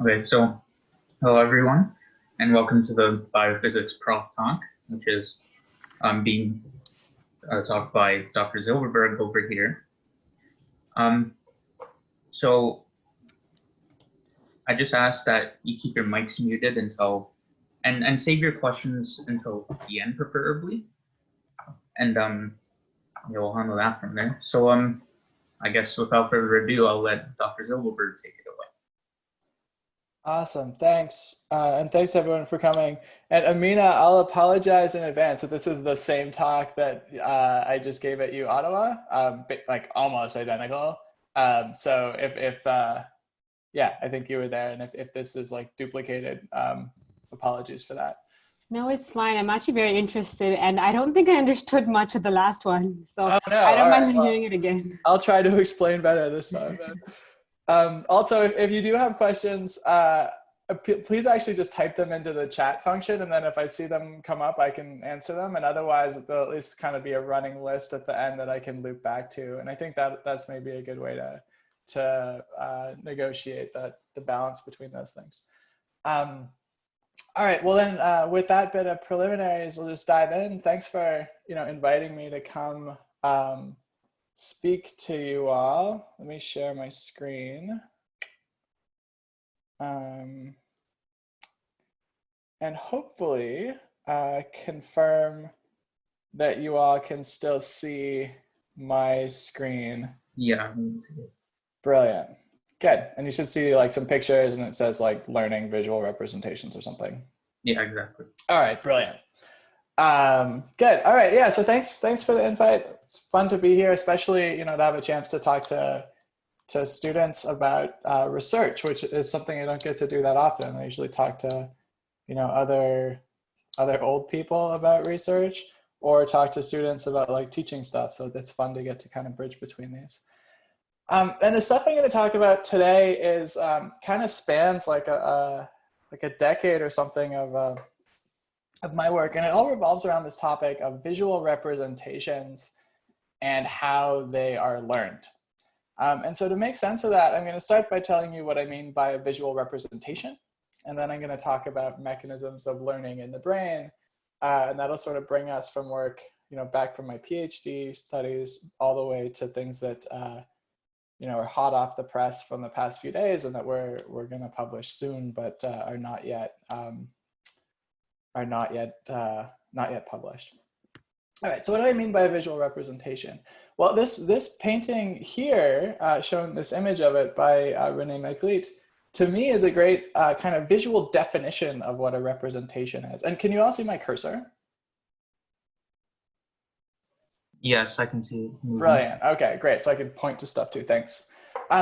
Okay, so hello everyone, and welcome to the Biophysics Prof Talk, which is being taught by Dr. Zylberberg over here. Um, so I just ask that you keep your mics muted until, and save your questions until the end, preferably, and we'll handle that from there. So I guess without further ado, I'll let Dr. Zylberberg take it away. Awesome, thanks. And thanks everyone for coming. And Amina, I'll apologize in advance that this is the same talk that I just gave at U Ottawa, like almost identical. So yeah, I think you were there. And if this is like duplicated, apologies for that. No, it's fine. I'm actually very interested, and I don't think I understood much of the last one. So Oh, no. I don't mind Well, hearing it again. I'll try to explain better this time. Also, if you do have questions, please actually just type them into the chat function, and then if I see them come up, I can answer them. And otherwise, there'll at least kind of be a running list at the end that I can loop back to. And I think that's maybe a good way to negotiate the balance between those things. All right, well then, with that bit of preliminaries, we'll just dive in. Thanks for inviting me to come speak to you all. Let me share my screen. And hopefully confirm that you all can still see my screen. Yeah. Brilliant. Good. And you should see like some pictures and it says like learning visual representations or something. Yeah, exactly. All right, brilliant. Good. All right. Yeah. So thanks for the invite. It's fun to be here, especially, to have a chance to talk to students about research, which is something I don't get to do that often. I usually talk to, other old people about research or talk to students about like teaching stuff. So it's fun to get to kind of bridge between these. And the stuff I'm going to talk about today is kind of spans like a decade or something of my work, and it all revolves around this topic of visual representations and how they are learned. And so to make sense of that, I'm going to start by telling you what I mean by a visual representation, and then I'm going to talk about mechanisms of learning in the brain, and that'll sort of bring us from work, back from my PhD studies all the way to things that are hot off the press from the past few days and that we're going to publish soon, but are not yet published. All right, so what do I mean by a visual representation? Well, this painting here, showing this image of it by René Magritte, to me is a great kind of visual definition of what a representation is. And can you all see my cursor? Yes, I can see it. Brilliant. Okay, great. So I can point to stuff too. Thanks.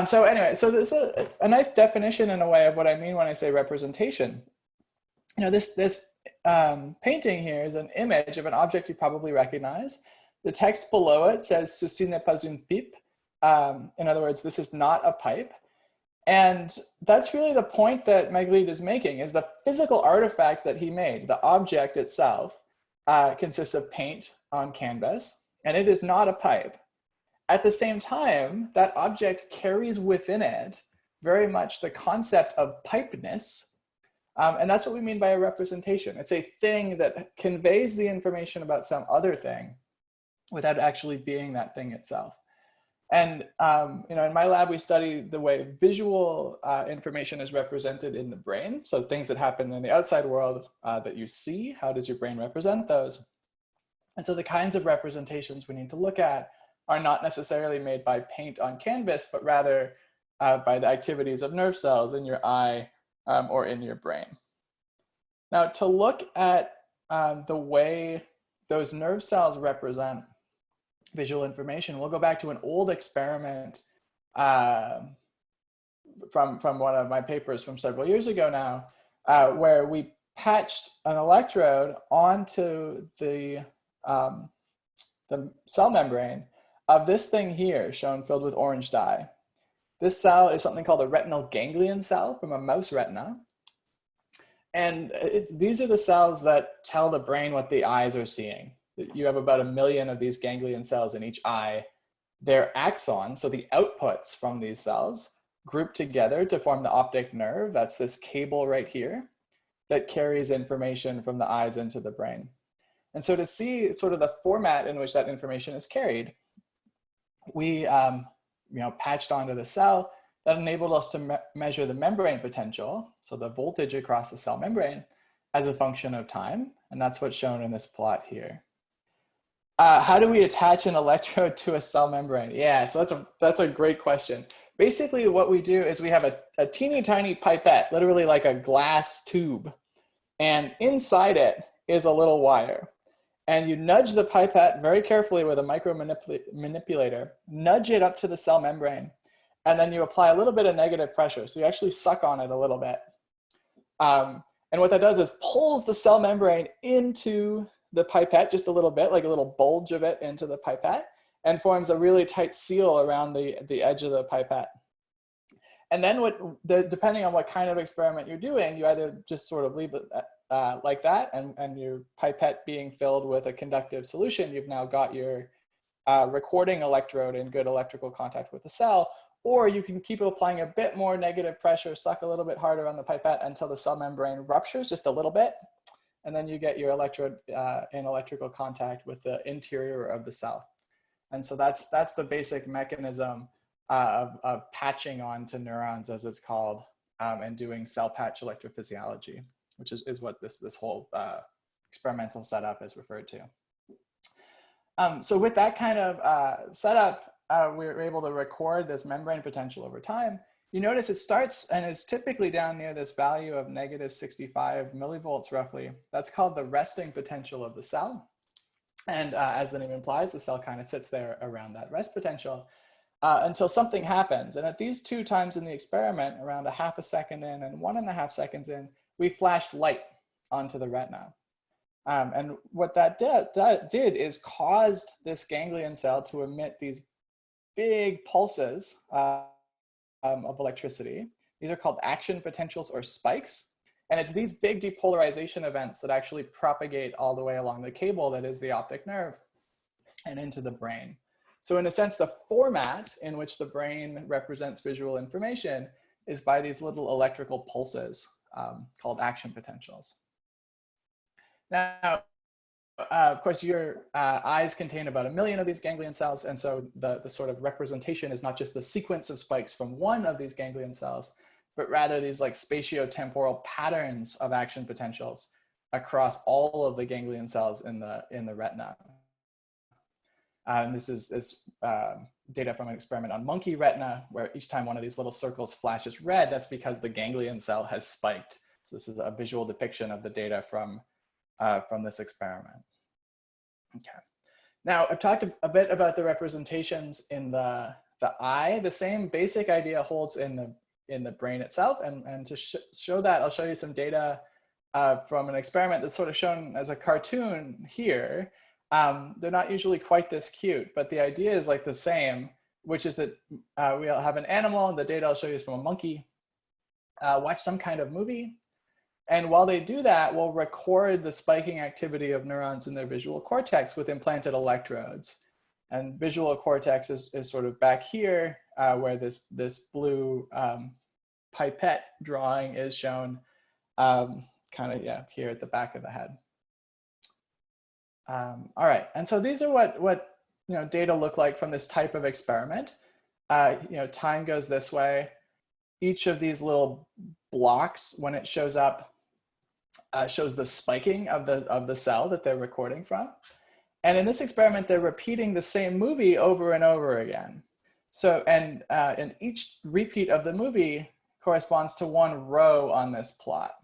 So anyway, so this is a nice definition in a way of what I mean when I say representation. This painting here is an image of an object you probably recognize. The text below it says "Ceci n'est pas une pipe." In other words, this is not a pipe. And that's really the point that Magritte is making, is the physical artifact that he made. The object itself consists of paint on canvas, and it is not a pipe. At the same time, that object carries within it very much the concept of pipeness. And that's what we mean by a representation. It's a thing that conveys the information about some other thing without actually being that thing itself. And in my lab, we study the way visual information is represented in the brain. So things that happen in the outside world that you see, how does your brain represent those? And so the kinds of representations we need to look at are not necessarily made by paint on canvas, but rather by the activities of nerve cells in your eye or in your brain. Now, to look at the way those nerve cells represent visual information, we'll go back to an old experiment from one of my papers from several years ago now, where we patched an electrode onto the cell membrane of this thing here, shown filled with orange dye. This cell is something called a retinal ganglion cell from a mouse retina. And these are the cells that tell the brain what the eyes are seeing. You have about 1 million of these ganglion cells in each eye. Their axons, so the outputs from these cells, group together to form the optic nerve. That's this cable right here that carries information from the eyes into the brain. And so to see sort of the format in which that information is carried, we patched onto the cell that enabled us to measure the membrane potential, so the voltage across the cell membrane, as a function of time. And that's what's shown in this plot here. How do we attach an electrode to a cell membrane? Yeah, so that's a great question. Basically, what we do is we have a teeny tiny pipette, literally like a glass tube. And inside it is a little wire. And you nudge the pipette very carefully with a micro manipulator, nudge it up to the cell membrane, and then you apply a little bit of negative pressure. So you actually suck on it a little bit. And what that does is pulls the cell membrane into the pipette just a little bit, like a little bulge of it into the pipette, and forms a really tight seal around the edge of the pipette. And then depending on what kind of experiment you're doing, you either just sort of leave it like that, and your pipette being filled with a conductive solution, you've now got your recording electrode in good electrical contact with the cell, or you can keep applying a bit more negative pressure, suck a little bit harder on the pipette until the cell membrane ruptures just a little bit, and then you get your electrode in electrical contact with the interior of the cell. And so that's the basic mechanism of patching on to neurons, as it's called, and doing cell patch electrophysiology, which is what this whole experimental setup is referred to. So with that kind of setup, we were able to record this membrane potential over time. You notice it starts and is typically down near this value of negative 65 millivolts roughly. That's called the resting potential of the cell. And as the name implies, the cell kind of sits there around that rest potential until something happens. And at these two times in the experiment, around 1/2 second in and 1.5 seconds in, we flashed light onto the retina. And what that did is caused this ganglion cell to emit these big pulses of electricity. These are called action potentials or spikes. And it's these big depolarization events that actually propagate all the way along the cable that is the optic nerve and into the brain. So in a sense, the format in which the brain represents visual information is by these little electrical pulses called action potentials. Now, of course, your eyes contain about 1 million of these ganglion cells. And so the sort of representation is not just the sequence of spikes from one of these ganglion cells, but rather these like spatiotemporal patterns of action potentials across all of the ganglion cells in the retina. And this is data from an experiment on monkey retina, where each time one of these little circles flashes red, that's because the ganglion cell has spiked. So this is a visual depiction of the data from this experiment. Okay. Now, I've talked a bit about the representations in the eye. The same basic idea holds in the brain itself. And to show that, I'll show you some data from an experiment that's sort of shown as a cartoon here. They're not usually quite this cute, but the idea is like the same, which is that we'll have an animal, and the data I'll show you is from a monkey, watch some kind of movie. And while they do that, we'll record the spiking activity of neurons in their visual cortex with implanted electrodes. And visual cortex is sort of back here, where this blue pipette drawing is shown here at the back of the head. All right, and so these are what data look like from this type of experiment. Time goes this way. Each of these little blocks, when it shows up, shows the spiking of the cell that they're recording from. And in this experiment, they're repeating the same movie over and over again. So, and each repeat of the movie corresponds to one row on this plot.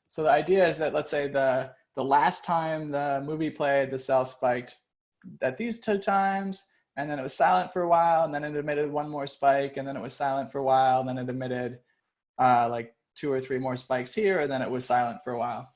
So the idea is that, let's say the last time the movie played, the cell spiked at these 2 times, and then it was silent for a while, and then it emitted one more spike, and then it was silent for a while, and then it emitted like 2 or 3 more spikes here, and then it was silent for a while.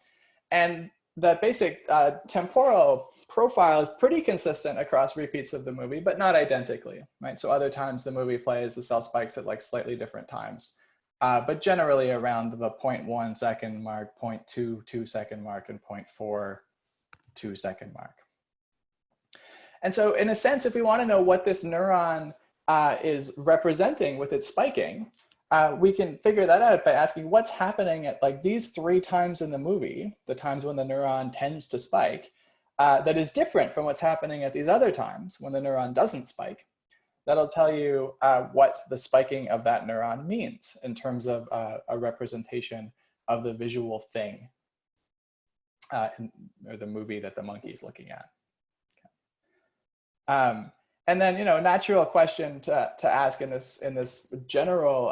And that basic temporal profile is pretty consistent across repeats of the movie, but not identically, right? So other times the movie plays, the cell spikes at like slightly different times, but generally around the 0.1 second mark, 0.22 second mark, and 0.42 second mark. And so in a sense, if we want to know what this neuron is representing with its spiking, we can figure that out by asking what's happening at like these 3 times in the movie, the times when the neuron tends to spike, that is different from what's happening at these other times when the neuron doesn't spike. That'll tell you what the spiking of that neuron means in terms of a representation of the visual thing or the movie that the monkey is looking at. And then, you know, a natural question to ask in this general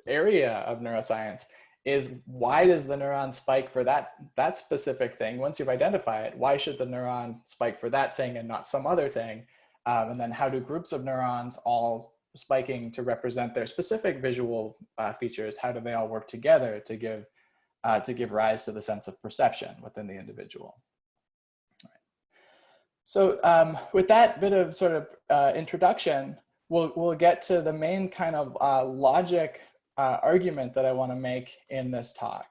area of neuroscience is, why does the neuron spike for that specific thing? Once you've identified it, why should the neuron spike for that thing and not some other thing? And then how do groups of neurons all spiking to represent their specific visual features, how do they all work together to give rise to the sense of perception within the individual? So with that bit of sort of introduction, we'll get to the main kind of logic argument that I want to make in this talk.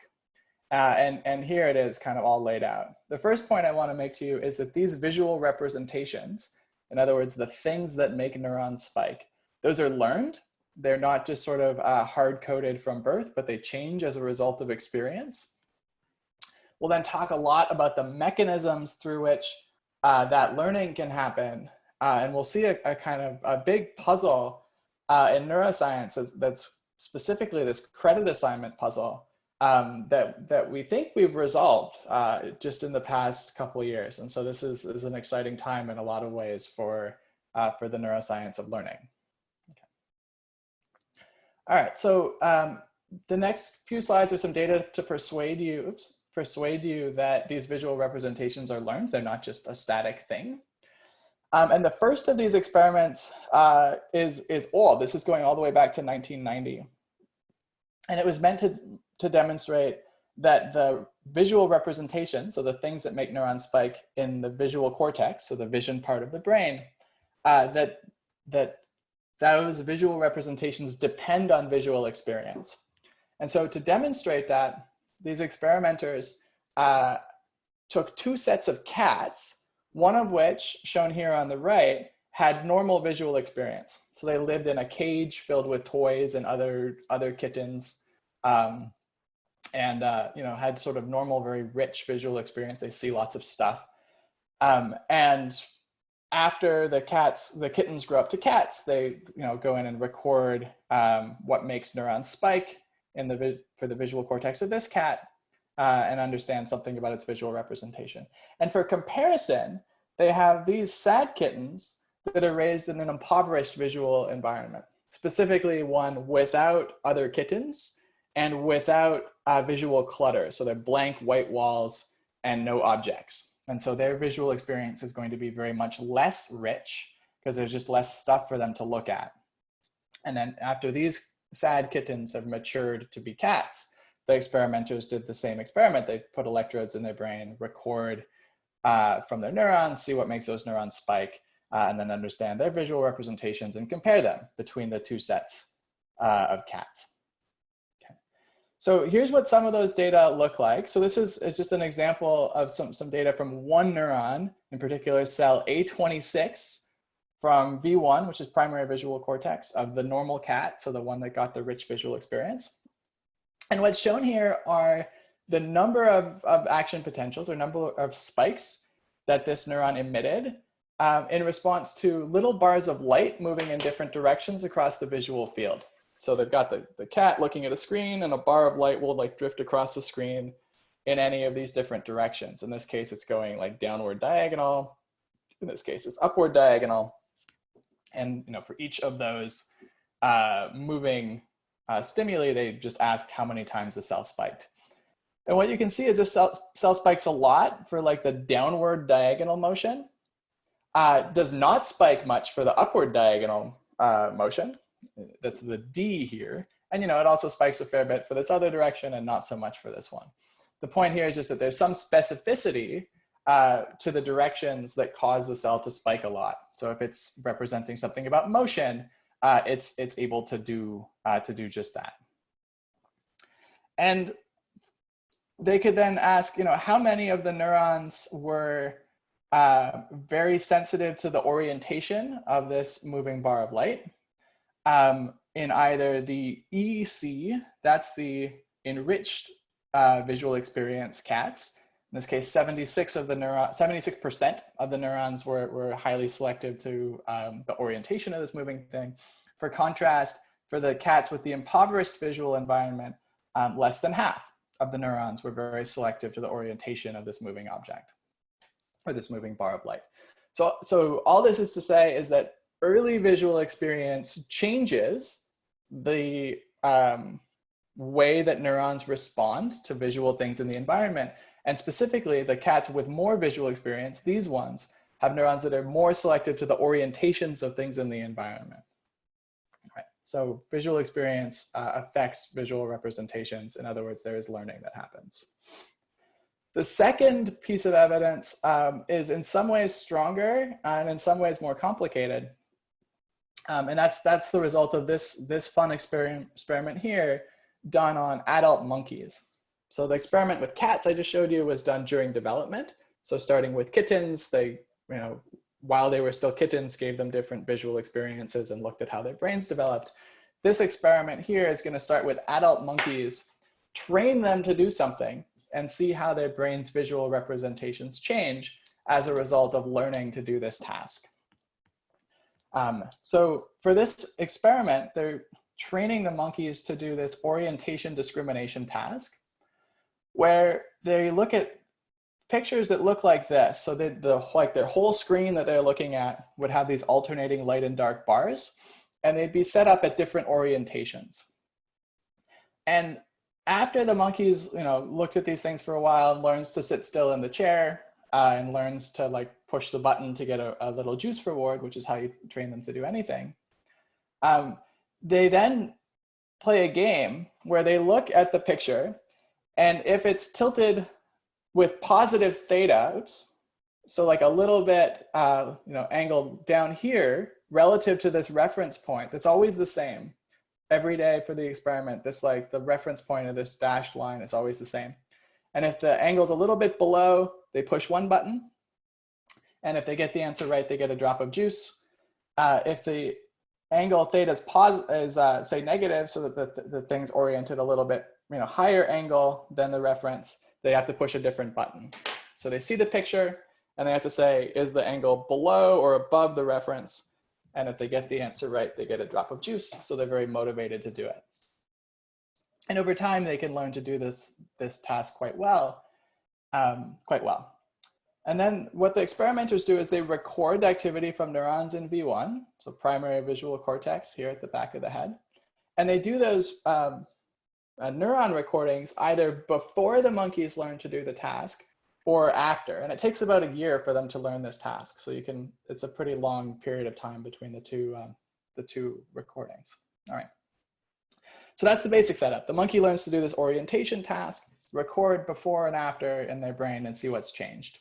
And here it is kind of all laid out. The first point I want to make to you is that these visual representations, in other words, the things that make neurons spike, those are learned. They're not just sort of hard-coded from birth, but they change as a result of experience. We'll then talk a lot about the mechanisms through which that learning can happen. And we'll see a kind of a big puzzle in neuroscience that's specifically this credit assignment puzzle that we think we've resolved just in the past couple of years. And so this is an exciting time in a lot of ways for the neuroscience of learning. Okay. All right, so the next few slides are some data to persuade you that these visual representations are learned. They're not just a static thing. And the first of these experiments is old. This is going all the way back to 1990. And it was meant to demonstrate that the visual representation, so the things that make neurons spike in the visual cortex, so the vision part of the brain, that those visual representations depend on visual experience. And so to demonstrate that, these experimenters took 2 sets of cats, one of which, shown here on the right, had normal visual experience. So they lived in a cage filled with toys and other kittens, and you know, had sort of normal, very rich visual experience. They see lots of stuff. And after the kittens grow up to cats, they go in and record what makes neurons spike for the visual cortex of this cat, and understand something about its visual representation. And for comparison, they have these sad kittens that are raised in an impoverished visual environment, specifically one without other kittens and without visual clutter. So they're blank white walls and no objects. And so their visual experience is going to be very much less rich because there's just less stuff for them to look at. And then after these sad kittens have matured to be cats, the experimenters did the same experiment. They put electrodes in their brain, record from their neurons, see what makes those neurons spike, and then understand their visual representations and compare them between the 2 sets of cats. Okay. So here's what some of those data look like. So this is just an example of some data from one neuron, in particular cell A26 from V1, which is primary visual cortex of the normal cat, so the one that got the rich visual experience. And what's shown here are the number of action potentials or number of spikes that this neuron emitted in response to little bars of light moving in different directions across the visual field. So they've got the cat looking at a screen, and a bar of light will like drift across the screen in any of these different directions. In this case, it's going like downward diagonal. In this case, it's upward diagonal. And for each of those moving stimuli, they just ask how many times the cell spiked. And what you can see is this cell spikes a lot for like the downward diagonal motion. Does not spike much for the upward diagonal motion. That's the D here. And it also spikes a fair bit for this other direction and not so much for this one. The point here is just that there's some specificity to the directions that cause the cell to spike a lot. So if it's representing something about motion, it's able to do just that. And they could then ask, how many of the neurons were very sensitive to the orientation of this moving bar of light? in either the EEC, that's the enriched visual experience cats. In this case, 76% of the neurons were highly selective to the orientation of this moving thing. For contrast, for the cats with the impoverished visual environment, less than half of the neurons were very selective to the orientation of this moving object, or this moving bar of light. So all this is to say is that early visual experience changes the way that neurons respond to visual things in the environment. And specifically, the cats with more visual experience, these ones, have neurons that are more selective to the orientations of things in the environment. Right. So visual experience affects visual representations. In other words, there is learning that happens. The second piece of evidence is in some ways stronger and in some ways more complicated. And that's the result of this fun experiment here done on adult monkeys. So the experiment with cats I just showed you was done during development. So starting with kittens, they, while they were still kittens, gave them different visual experiences and looked at how their brains developed. This experiment here is going to start with adult monkeys, train them to do something, and see how their brain's visual representations change as a result of learning to do this task. So for this experiment, they're training the monkeys to do this orientation discrimination task, where they look at pictures that look like this. So like their whole screen that they're looking at would have these alternating light and dark bars, and they'd be set up at different orientations. And after the monkeys, looked at these things for a while and learns to sit still in the chair and learns to like push the button to get a little juice reward, which is how you train them to do anything. They then play a game where they look at the picture, and if it's tilted with positive theta, oops, so like a little bit, angled down here relative to this reference point, that's always the same. Every day for the experiment, the reference point of this dashed line is always the same. And if the angle's a little bit below, they push one button. And if they get the answer right, they get a drop of juice. If the angle theta is say negative, so that the thing's oriented a little bit higher angle than the reference, they have to push a different button. So they see the picture and they have to say, is the angle below or above the reference? And if they get the answer right, they get a drop of juice. So they're very motivated to do it. And over time, they can learn to do this task quite well. And then what the experimenters do is they record the activity from neurons in V1, so primary visual cortex here at the back of the head. And they do those neuron recordings either before the monkeys learn to do the task or after. And it takes about a year for them to learn this task. So it's a pretty long period of time between the two recordings. All right. So that's the basic setup. The monkey learns to do this orientation task, record before and after in their brain and see what's changed.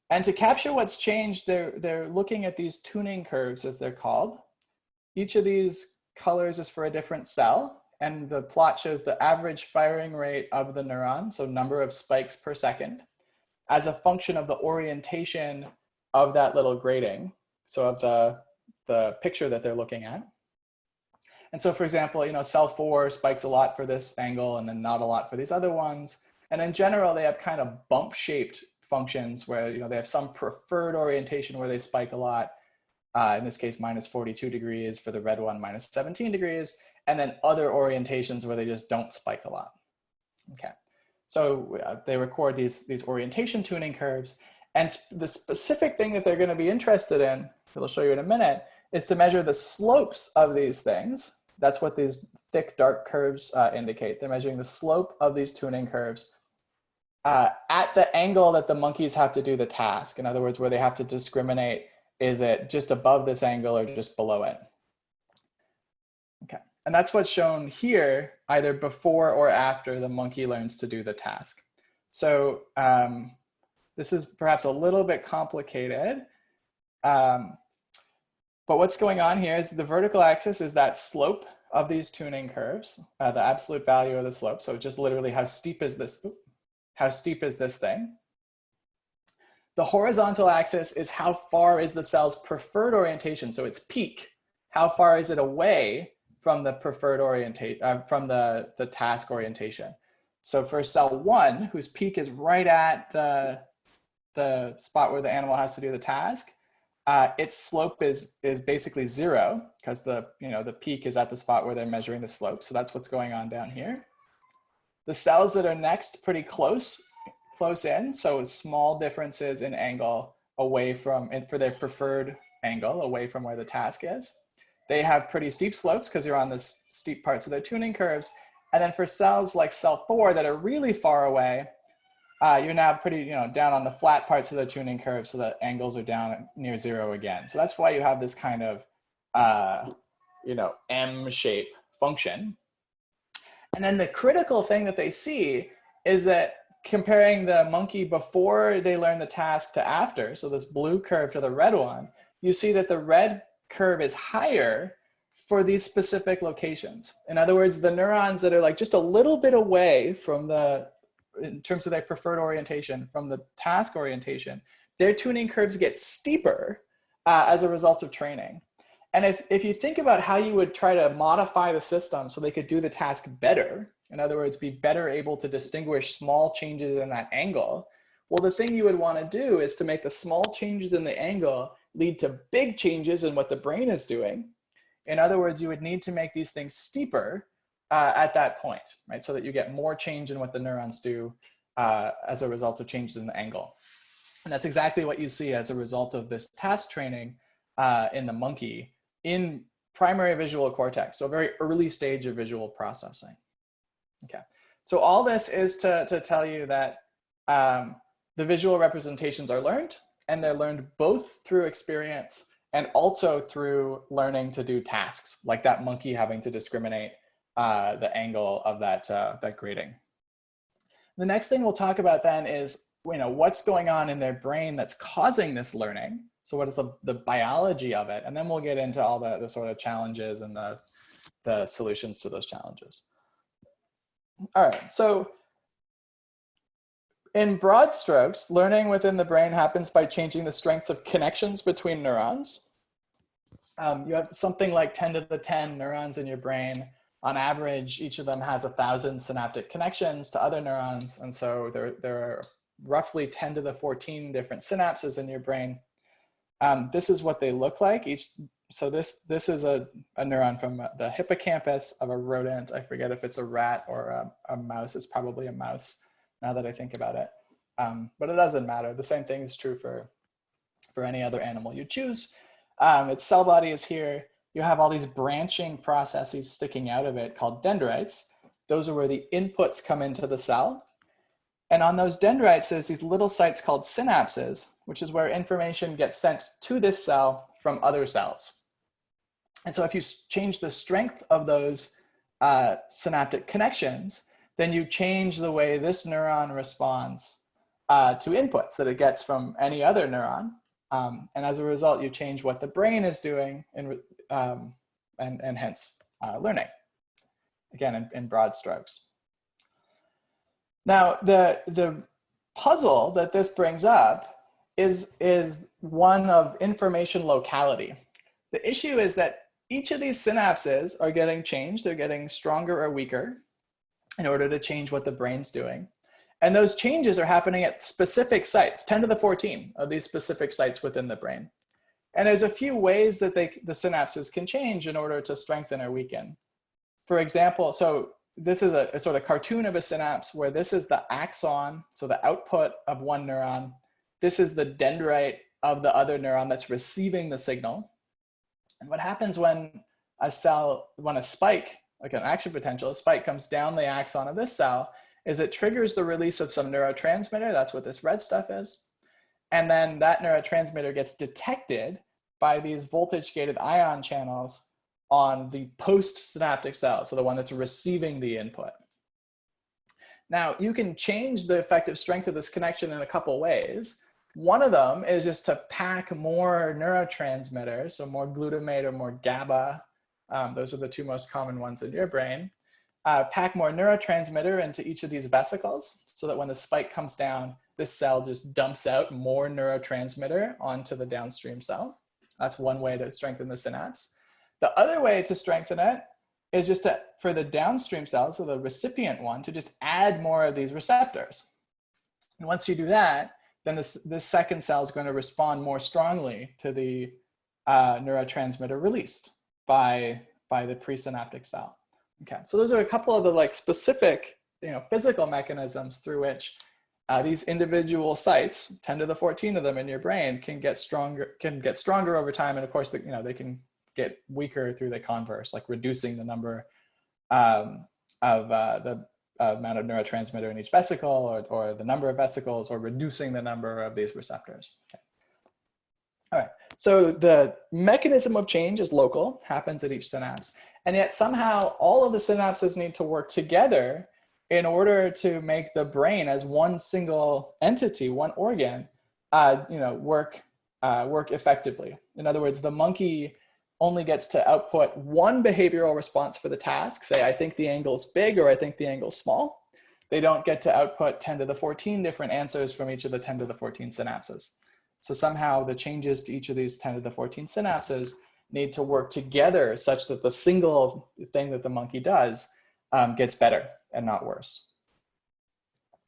And to capture what's changed, they're looking at these tuning curves, as they're called. Each of these colors is for a different cell, and the plot shows the average firing rate of the neuron, so number of spikes per second, as a function of the orientation of that little grating, so of the picture that they're looking at. And so, for example, cell 4 spikes a lot for this angle and then not a lot for these other ones. And in general, they have kind of bump-shaped functions where they have some preferred orientation where they spike a lot. In this case, minus 42 degrees, for the red one, minus 17 degrees, and then other orientations where they just don't spike a lot. Okay, so they record these orientation tuning curves, and the specific thing that they're going to be interested in, that I'll show you in a minute, is to measure the slopes of these things. That's what these thick, dark curves indicate. They're measuring the slope of these tuning curves at the angle that the monkeys have to do the task. In other words, where they have to discriminate, is it just above this angle or just below it? Okay, and that's what's shown here, either before or after the monkey learns to do the task. So this is perhaps a little bit complicated, but what's going on here is the vertical axis is that slope of these tuning curves, the absolute value of the slope. So just literally how steep is this? How steep is this thing? The horizontal axis is how far is the cell's preferred orientation, so its peak. How far is it away from the preferred orientation, from the task orientation. So for cell 1, whose peak is right at the spot where the animal has to do the task, its slope is basically 0 because the peak is at the spot where they're measuring the slope. So that's what's going on down here. The cells that are next pretty close in, so small differences in angle away from, and for their preferred angle away from where the task is. They have pretty steep slopes because you're on the steep parts of their tuning curves. And then for cells like cell 4 that are really far away, you're now pretty, down on the flat parts of the tuning curve, so the angles are down near 0 again. So that's why you have this kind of, M-shape function. And then the critical thing that they see is that comparing the monkey before they learn the task to after, so this blue curve to the red one, you see that the red curve is higher for these specific locations. In other words, the neurons that are like just a little bit away from in terms of their preferred orientation from the task orientation, their tuning curves get steeper as a result of training. And if you think about how you would try to modify the system so they could do the task better, in other words, be better able to distinguish small changes in that angle, well, the thing you would want to do is to make the small changes in the angle lead to big changes in what the brain is doing. In other words, you would need to make these things steeper at that point, right? So that you get more change in what the neurons do as a result of changes in the angle. And that's exactly what you see as a result of this task training in the monkey in primary visual cortex, so a very early stage of visual processing. Okay, so all this is to tell you that the visual representations are learned, and they're learned both through experience and also through learning to do tasks, like that monkey having to discriminate the angle of that grating. The next thing we'll talk about then is what's going on in their brain that's causing this learning. So what is the biology of it? And then we'll get into all the sort of challenges and the solutions to those challenges. All right, so in broad strokes, learning within the brain happens by changing the strengths of connections between neurons. You have something like 10 to the 10 neurons in your brain. On average, each of them has 1,000 synaptic connections to other neurons. And so there are roughly 10 to the 14 different synapses in your brain. This is what they look like. So this is a neuron from the hippocampus of a rodent. I forget if it's a rat or a mouse. It's probably a mouse now that I think about it. But it doesn't matter. The same thing is true for any other animal you choose. Its cell body is here. You have all these branching processes sticking out of it called dendrites. Those are where the inputs come into the cell. And on those dendrites, there's these little sites called synapses, which is where information gets sent to this cell from other cells. And so if you change the strength of those synaptic connections, then you change the way this neuron responds to inputs that it gets from any other neuron. And as a result, you change what the brain is doing and hence learning, again, in broad strokes. Now, the puzzle that this brings up is one of information locality. The issue is that each of these synapses are getting changed. They're getting stronger or weaker in order to change what the brain's doing. And those changes are happening at specific sites, 10 to the 14 of these specific sites within the brain. And there's a few ways that the synapses can change in order to strengthen or weaken. For example, so this is a sort of cartoon of a synapse where this is the axon, so the output of one neuron. This is the dendrite of the other neuron that's receiving the signal. And what happens when a spike, like an action potential, a spike comes down the axon of this cell, is it triggers the release of some neurotransmitter. That's what this red stuff is. And then that neurotransmitter gets detected by these voltage-gated ion channels on the postsynaptic cell, so the one that's receiving the input. Now, you can change the effective strength of this connection in a couple ways. One of them is just to pack more neurotransmitters, so more glutamate or more GABA. Those are the two most common ones in your brain. Pack more neurotransmitter into each of these vesicles so that when the spike comes down, this cell just dumps out more neurotransmitter onto the downstream cell. That's one way to strengthen the synapse. The other way to strengthen it is just for the downstream cell, so the recipient one, to just add more of these receptors. And once you do that, then this second cell is going to respond more strongly to the neurotransmitter released by the presynaptic cell. Okay, so those are a couple of the like specific, physical mechanisms through which these individual sites, 10 to the 14 of them in your brain, can get stronger over time, and of course, they can get weaker through the converse, like reducing the number of the amount of neurotransmitter in each vesicle, or the number of vesicles, or reducing the number of these receptors. Okay. All right, so the mechanism of change is local, happens at each synapse, and yet somehow all of the synapses need to work together in order to make the brain as one single entity, one organ, work effectively. In other words, the monkey only gets to output one behavioral response for the task, say, I think the angle's big, or I think the angle's small. They don't get to output 10 to the 14 different answers from each of the 10 to the 14 synapses. So somehow the changes to each of these 10 to the 14 synapses need to work together such that the single thing that the monkey does gets better and not worse.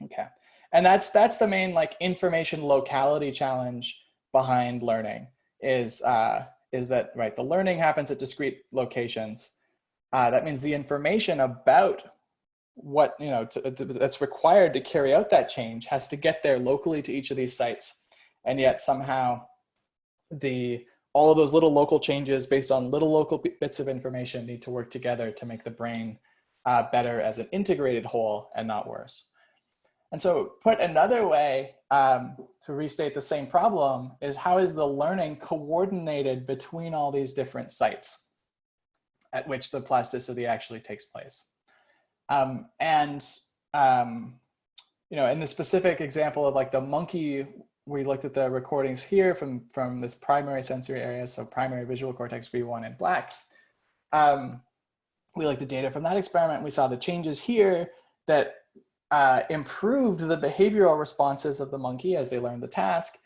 Okay, and that's the main like information locality challenge behind learning is that, right, the learning happens at discrete locations. That means the information about what, that's required to carry out that change has to get there locally to each of these sites. And yet somehow all of those little local changes based on little local bits of information need to work together to make the brain better as an integrated whole and not worse. And so put another way, to restate the same problem, is how is the learning coordinated between all these different sites at which the plasticity actually takes place? In the specific example of like the monkey, we looked at the recordings here from this primary sensory area, so primary visual cortex V1 in black. We looked at data from that experiment. We saw the changes here that improved the behavioral responses of the monkey as they learned the task.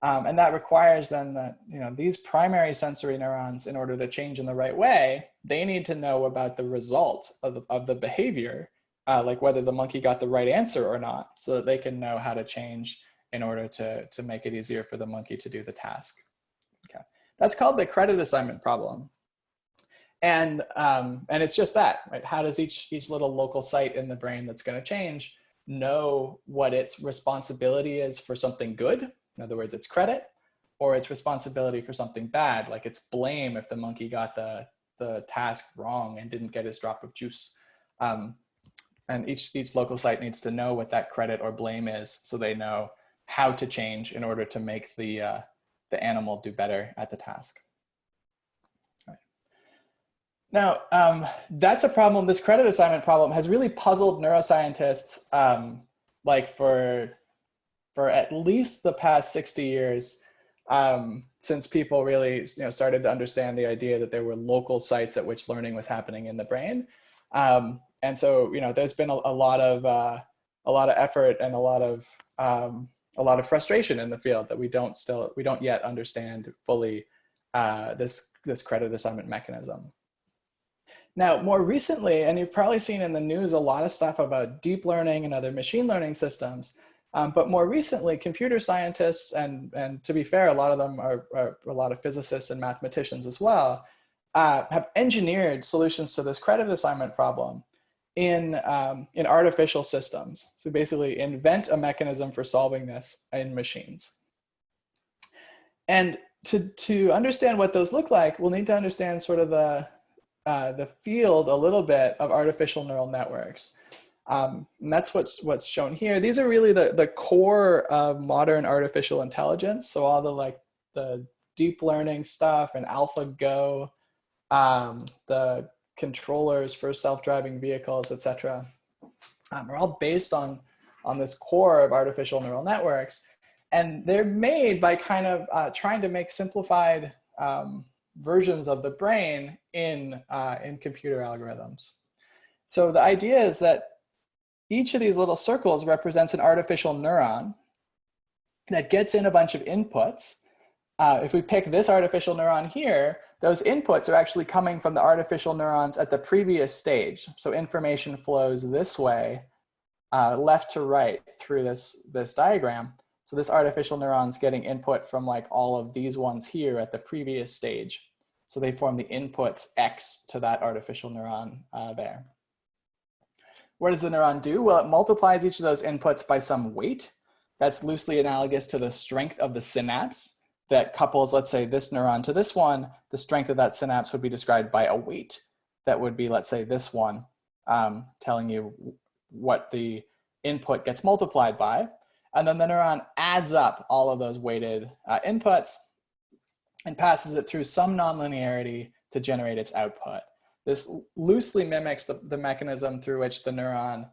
And that requires then that, these primary sensory neurons, in order to change in the right way, they need to know about the result of the behavior, like whether the monkey got the right answer or not, so that they can know how to change in order to make it easier for the monkey to do the task. Okay, that's called the credit assignment problem. And it's just that, right? How does each little local site in the brain that's going to change know what its responsibility is for something good? In other words, it's credit, or its responsibility for something bad, like it's blame if the monkey got the task wrong and didn't get his drop of juice. And each local site needs to know what that credit or blame is, so they know how to change in order to make the animal do better at the task. Now, that's a problem. This credit assignment problem has really puzzled neuroscientists like for at least the past 60 years, since people really started to understand the idea that there were local sites at which learning was happening in the brain. And so there's been a lot of effort and a lot of frustration in the field that we don't yet understand fully this credit assignment mechanism. Now, more recently, and you've probably seen in the news a lot of stuff about deep learning and other machine learning systems, but more recently, computer scientists, and to be fair, a lot of them are a lot of physicists and mathematicians as well, have engineered solutions to this credit assignment problem in artificial systems. So basically invent a mechanism for solving this in machines. And to understand what those look like, we'll need to understand sort of the field a little bit of artificial neural networks. And that's what's shown here. These are really the core of modern artificial intelligence. So all the deep learning stuff and AlphaGo, the controllers for self-driving vehicles, etc., are all based on this core of artificial neural networks. And they're made by kind of trying to make simplified versions of the brain in computer algorithms. So the idea is that each of these little circles represents an artificial neuron that gets in a bunch of inputs. If we pick this artificial neuron here, those inputs are actually coming from the artificial neurons at the previous stage. So information flows this way, left to right through this diagram. So this artificial neuron's getting input from like all of these ones here at the previous stage. So they form the inputs X to that artificial neuron there. What does the neuron do? Well, it multiplies each of those inputs by some weight. That's loosely analogous to the strength of the synapse that couples, let's say, this neuron to this one. The strength of that synapse would be described by a weight that would be, let's say, this one, telling you what the input gets multiplied by. And then the neuron adds up all of those weighted inputs and passes it through some nonlinearity to generate its output. This loosely mimics the mechanism through which the neuron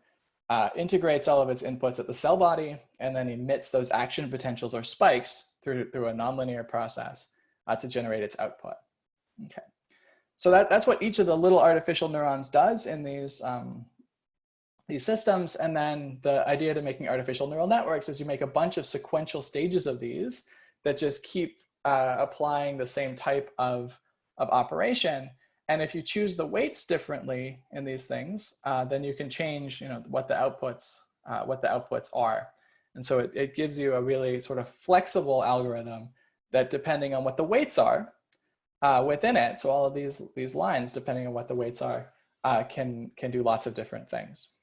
integrates all of its inputs at the cell body and then emits those action potentials or spikes through a nonlinear process to generate its output. Okay, so that's what each of the little artificial neurons does in these systems. And then the idea to making artificial neural networks is you make a bunch of sequential stages of these that just keep applying the same type of operation. And if you choose the weights differently in these things, then you can change, what the outputs are. And so it gives you a really sort of flexible algorithm that, depending on what the weights are within it, so all of these lines, depending on what the weights are, can do lots of different things.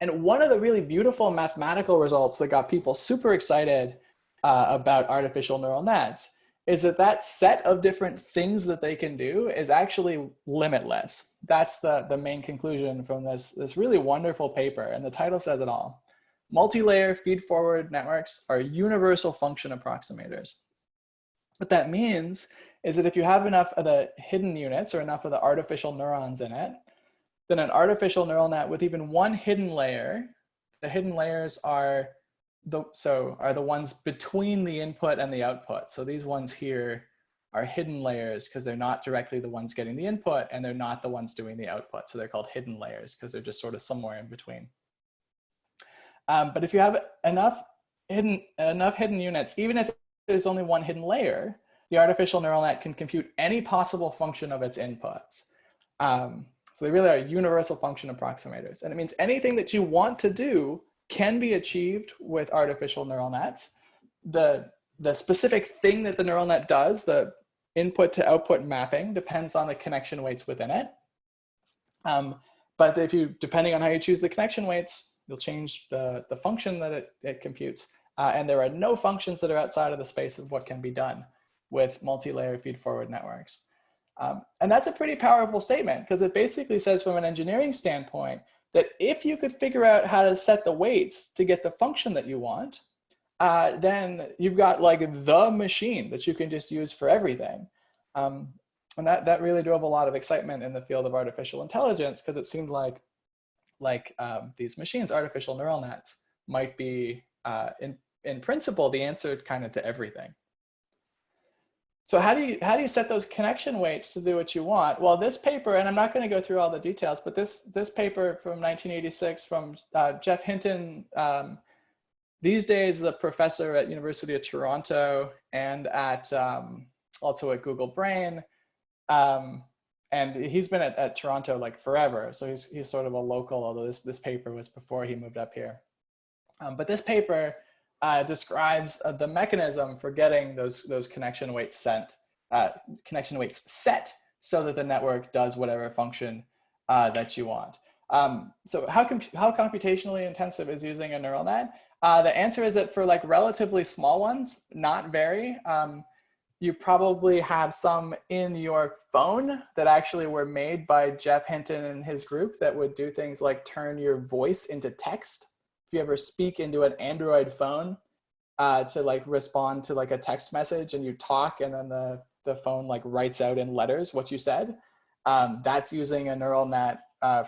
And one of the really beautiful mathematical results that got people super excited about artificial neural nets is that set of different things that they can do is actually limitless. That's the main conclusion from this really wonderful paper, and the title says it all. Multi-layer feed-forward networks are universal function approximators. What that means is that if you have enough of the hidden units or enough of the artificial neurons in it, then an artificial neural net with even one hidden layer, the hidden layers are the ones between the input and the output. So these ones here are hidden layers because they're not directly the ones getting the input and they're not the ones doing the output. So they're called hidden layers because they're just sort of somewhere in between. But if you have enough hidden units, even if there's only one hidden layer, the artificial neural net can compute any possible function of its inputs. So they really are universal function approximators. And it means anything that you want to do can be achieved with artificial neural nets. The specific thing that the neural net does, the input to output mapping, depends on the connection weights within it. But depending on how you choose the connection weights, you'll change the function that it computes. And there are no functions that are outside of the space of what can be done with multi-layer feed-forward networks. And that's a pretty powerful statement because it basically says, from an engineering standpoint, that if you could figure out how to set the weights to get the function that you want, then you've got like the machine that you can just use for everything. And that really drove a lot of excitement in the field of artificial intelligence because it seemed like these machines, artificial neural nets, might be, in principle, the answer kind of to everything. So how do you set those connection weights to do what you want? Well, this paper, and I'm not going to go through all the details, but this paper from 1986 from Jeff Hinton, these days is a professor at University of Toronto and also at Google Brain. And he's been at Toronto like forever. So he's sort of a local, although this paper was before he moved up here. But this paper describes the mechanism for getting those connection weights set so that the network does whatever function that you want. So how computationally intensive is using a neural net? The answer is that for like relatively small ones, not very. You probably have some in your phone that actually were made by Jeff Hinton and his group that would do things like turn your voice into text. If you ever speak into an Android phone to like respond to like a text message and you talk and then the phone like writes out in letters what you said, that's using a neural net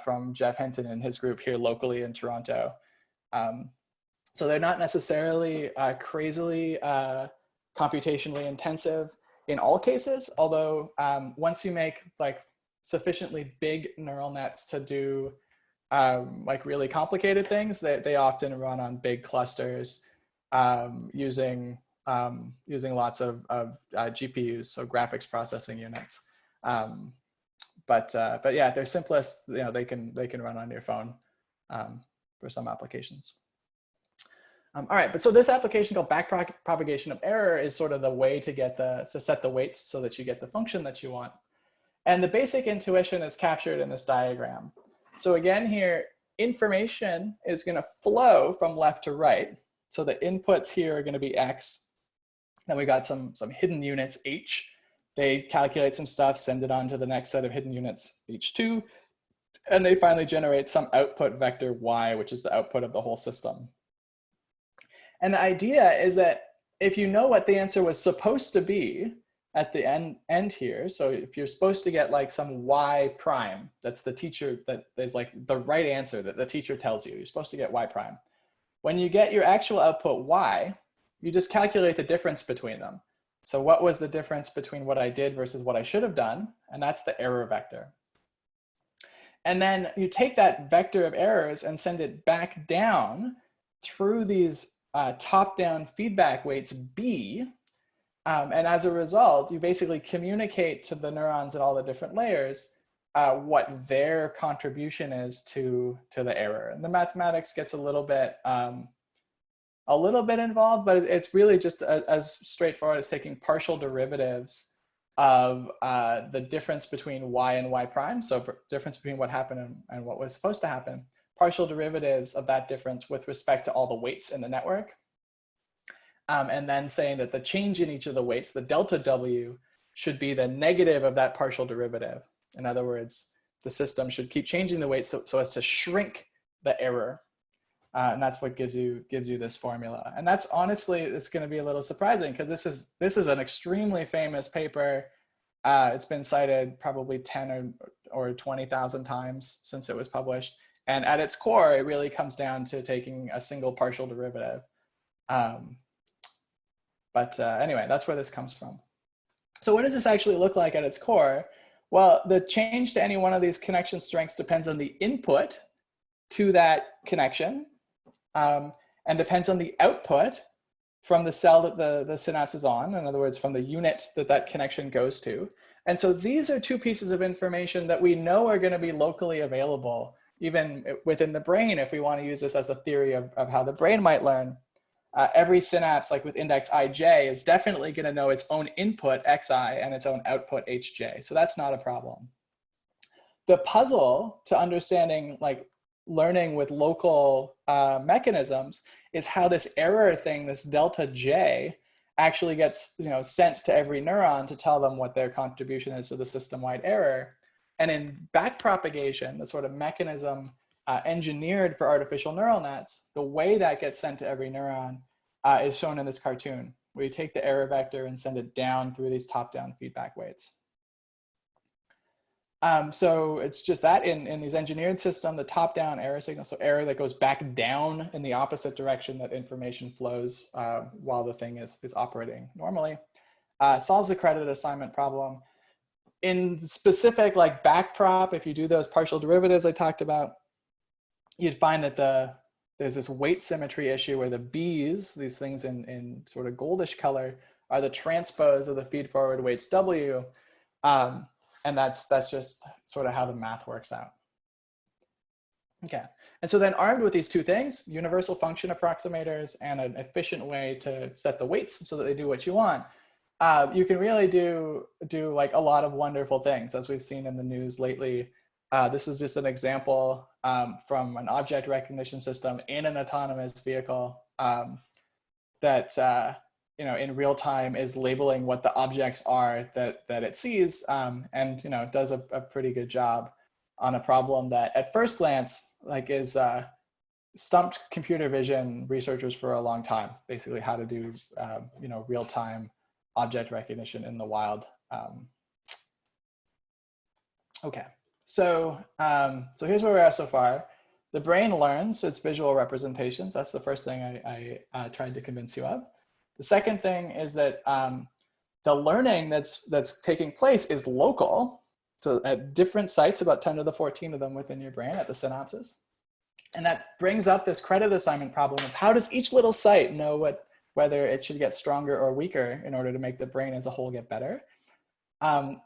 from Jeff Hinton and his group here locally in Toronto. So they're not necessarily crazily computationally intensive in all cases, although once you make like sufficiently big neural nets to do like really complicated things, they often run on big clusters using using lots of GPUs, so graphics processing units. But yeah, they're simplest. You know, they can run on your phone for some applications. All right, but so this application called backpropagation of error is sort of the way to set the weights so that you get the function that you want. And the basic intuition is captured in this diagram. So again here, information is going to flow from left to right. So the inputs here are going to be X. Then we got some hidden units, H. They calculate some stuff, send it on to the next set of hidden units, H2. And they finally generate some output vector Y, which is the output of the whole system. And the idea is that if you know what the answer was supposed to be at the end here, so if you're supposed to get like some Y prime, that's the teacher, that is like the right answer that the teacher tells you, you're supposed to get Y prime. When you get your actual output Y, you just calculate the difference between them. So what was the difference between what I did versus what I should have done? And that's the error vector. And then you take that vector of errors and send it back down through these top-down feedback weights B. And as a result, you basically communicate to the neurons at all the different layers what their contribution is to the error. And the mathematics gets a little bit involved, but it's really just as straightforward as taking partial derivatives of the difference between Y and Y prime. So difference between what happened and what was supposed to happen. Partial derivatives of that difference with respect to all the weights in the network. And then saying that the change in each of the weights, the delta W, should be the negative of that partial derivative. In other words, the system should keep changing the weights so as to shrink the error. And that's what gives you this formula. And that's honestly, it's going to be a little surprising because this is an extremely famous paper. It's been cited probably 10 or 20,000 times since it was published. And at its core, it really comes down to taking a single partial derivative. Anyway, that's where this comes from. So what does this actually look like at its core? Well, the change to any one of these connection strengths depends on the input to that connection and depends on the output from the cell that the synapse is on. In other words, from the unit that connection goes to. And so these are two pieces of information that we know are going to be locally available even within the brain, if we want to use this as a theory of how the brain might learn. Every synapse, like with index ij, is definitely going to know its own input xi and its own output hj. So that's not a problem. The puzzle to understanding like learning with local mechanisms is how this error thing, this delta j, actually gets sent to every neuron to tell them what their contribution is to the system-wide error. And in backpropagation, the sort of mechanism engineered for artificial neural nets, the way that gets sent to every neuron is shown in this cartoon, where you take the error vector and send it down through these top-down feedback weights. So it's just that in these engineered systems, the top-down error signal, so error that goes back down in the opposite direction that information flows while the thing is operating normally, solves the credit assignment problem. In specific, like backprop, if you do those partial derivatives I talked about, you'd find that there's this weight symmetry issue where the B's, these things in sort of goldish color, are the transpose of the feed-forward weights W. And that's just sort of how the math works out. Okay, and so then armed with these two things, universal function approximators and an efficient way to set the weights so that they do what you want, you can really do like a lot of wonderful things, as we've seen in the news lately. This is just an example from an object recognition system in an autonomous vehicle that in real time is labeling what the objects are that it sees, and does a pretty good job on a problem that at first glance is stumped computer vision researchers for a long time. Basically, how to do real time object recognition in the wild. Okay. So here's where we are so far. The brain learns its visual representations. That's the first thing I tried to convince you of. The second thing is that the learning that's taking place is local. So at different sites, about 10 to the 14 of them within your brain at the synapses. And that brings up this credit assignment problem of how does each little site know whether it should get stronger or weaker in order to make the brain as a whole get better.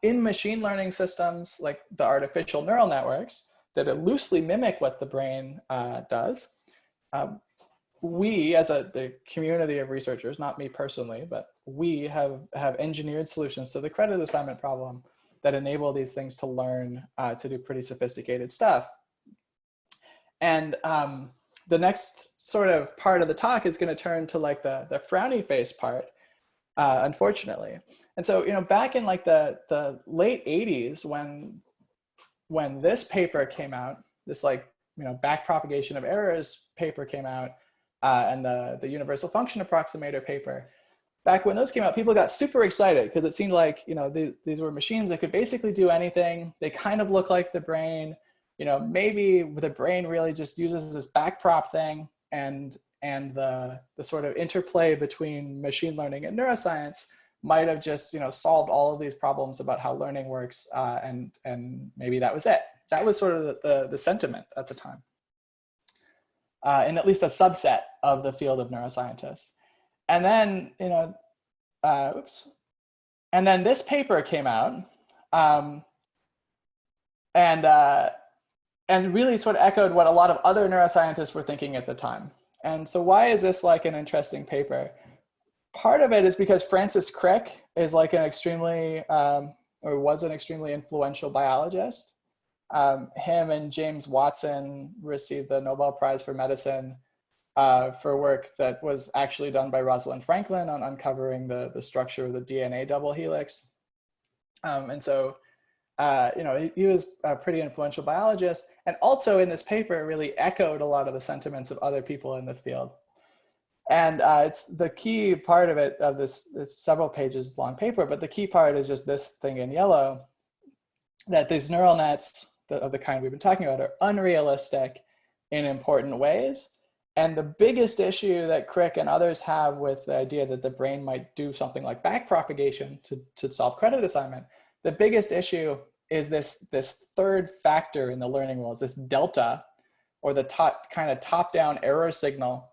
In machine learning systems, like the artificial neural networks that loosely mimic what the brain does, we as the community of researchers, not me personally, but we have engineered solutions to the credit assignment problem that enable these things to learn to do pretty sophisticated stuff. And the next sort of part of the talk is going to turn to like the frowny face part, unfortunately. And so, you know, back in like the late 80s, when this paper came out, this like, you know, backpropagation of errors paper came out, and the universal function approximator paper, back when those came out, people got super excited because it seemed like, you know, these were machines that could basically do anything. They kind of look like the brain. You know, maybe the brain really just uses this backprop thing, and the sort of interplay between machine learning and neuroscience might have just, you know, solved all of these problems about how learning works, and maybe that was it. That was sort of the sentiment at the time, in at least a subset of the field of neuroscientists. And then, you know, and then this paper came out, and really sort of echoed what a lot of other neuroscientists were thinking at the time. And so why is this like an interesting paper? Part of it is because Francis Crick is like an extremely, or was an extremely influential biologist. Him and James Watson received the Nobel Prize for Medicine for work that was actually done by Rosalind Franklin on uncovering the structure of the DNA double helix. And so, you know, he was a pretty influential biologist, and also in this paper really echoed a lot of the sentiments of other people in the field. And it's the key part of it, of this, it's several pages long paper, but the key part is just this thing in yellow, that these neural nets of the kind we've been talking about are unrealistic in important ways. And the biggest issue that Crick and others have with the idea that the brain might do something like backpropagation to solve credit assignment, the biggest issue is this third factor in the learning rules, this delta, or the kind of top-down error signal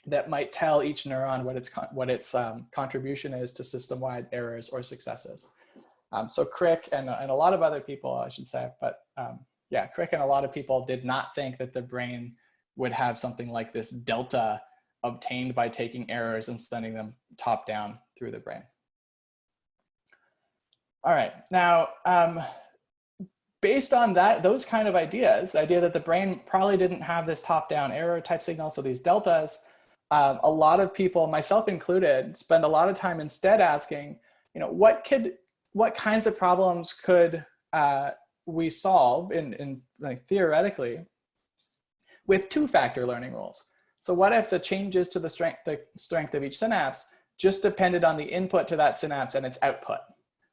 that might tell each neuron what its contribution is to system-wide errors or successes. So Crick and a lot of other people, I should say, but yeah, Crick and a lot of people did not think that the brain would have something like this delta obtained by taking errors and sending them top down through the brain. All right, now, based on those kind of ideas, the idea that the brain probably didn't have this top-down error type signal, so these deltas, a lot of people, myself included, spend a lot of time instead asking, you know, what kinds of problems could we solve in like theoretically with two-factor learning rules? So what if the changes to the strength of each synapse just depended on the input to that synapse and its output?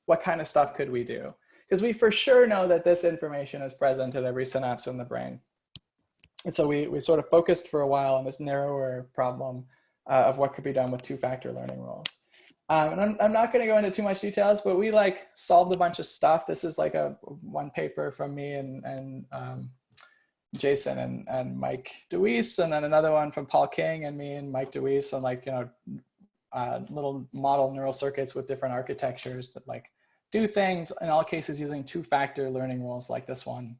What kind of stuff could we do? Because we for sure know that this information is present at every synapse in the brain. And so we sort of focused for a while on this narrower problem of what could be done with two-factor learning rules. And I'm not going to go into too much details, but we like solved a bunch of stuff. This is like one paper from me and Jason and Mike DeWeese, and then another one from Paul King and me and Mike DeWeese on like, you know, little model neural circuits with different architectures that like do things in all cases using two-factor learning rules like this one.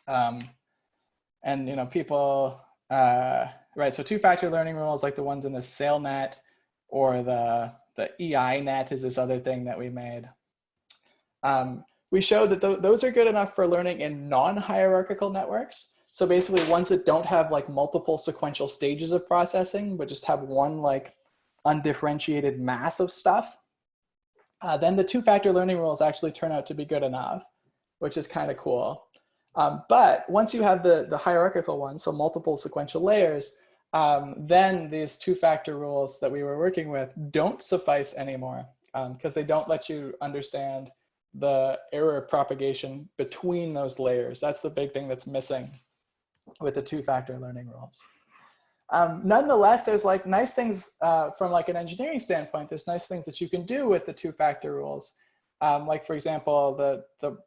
And, you know, people, right, so two-factor learning rules like the ones in the SailNet, or the EINet is this other thing that we made. We showed that those are good enough for learning in non-hierarchical networks. So basically ones that don't have like multiple sequential stages of processing, but just have one like undifferentiated mass of stuff. Then the two-factor learning rules actually turn out to be good enough, which is kind of cool. But once you have the hierarchical ones, so multiple sequential layers, then these two-factor rules that we were working with don't suffice anymore, because they don't let you understand the error propagation between those layers. That's the big thing that's missing with the two-factor learning rules. Nonetheless, there's like nice things from like an engineering standpoint. There's nice things that you can do with the two-factor rules. Like for example, the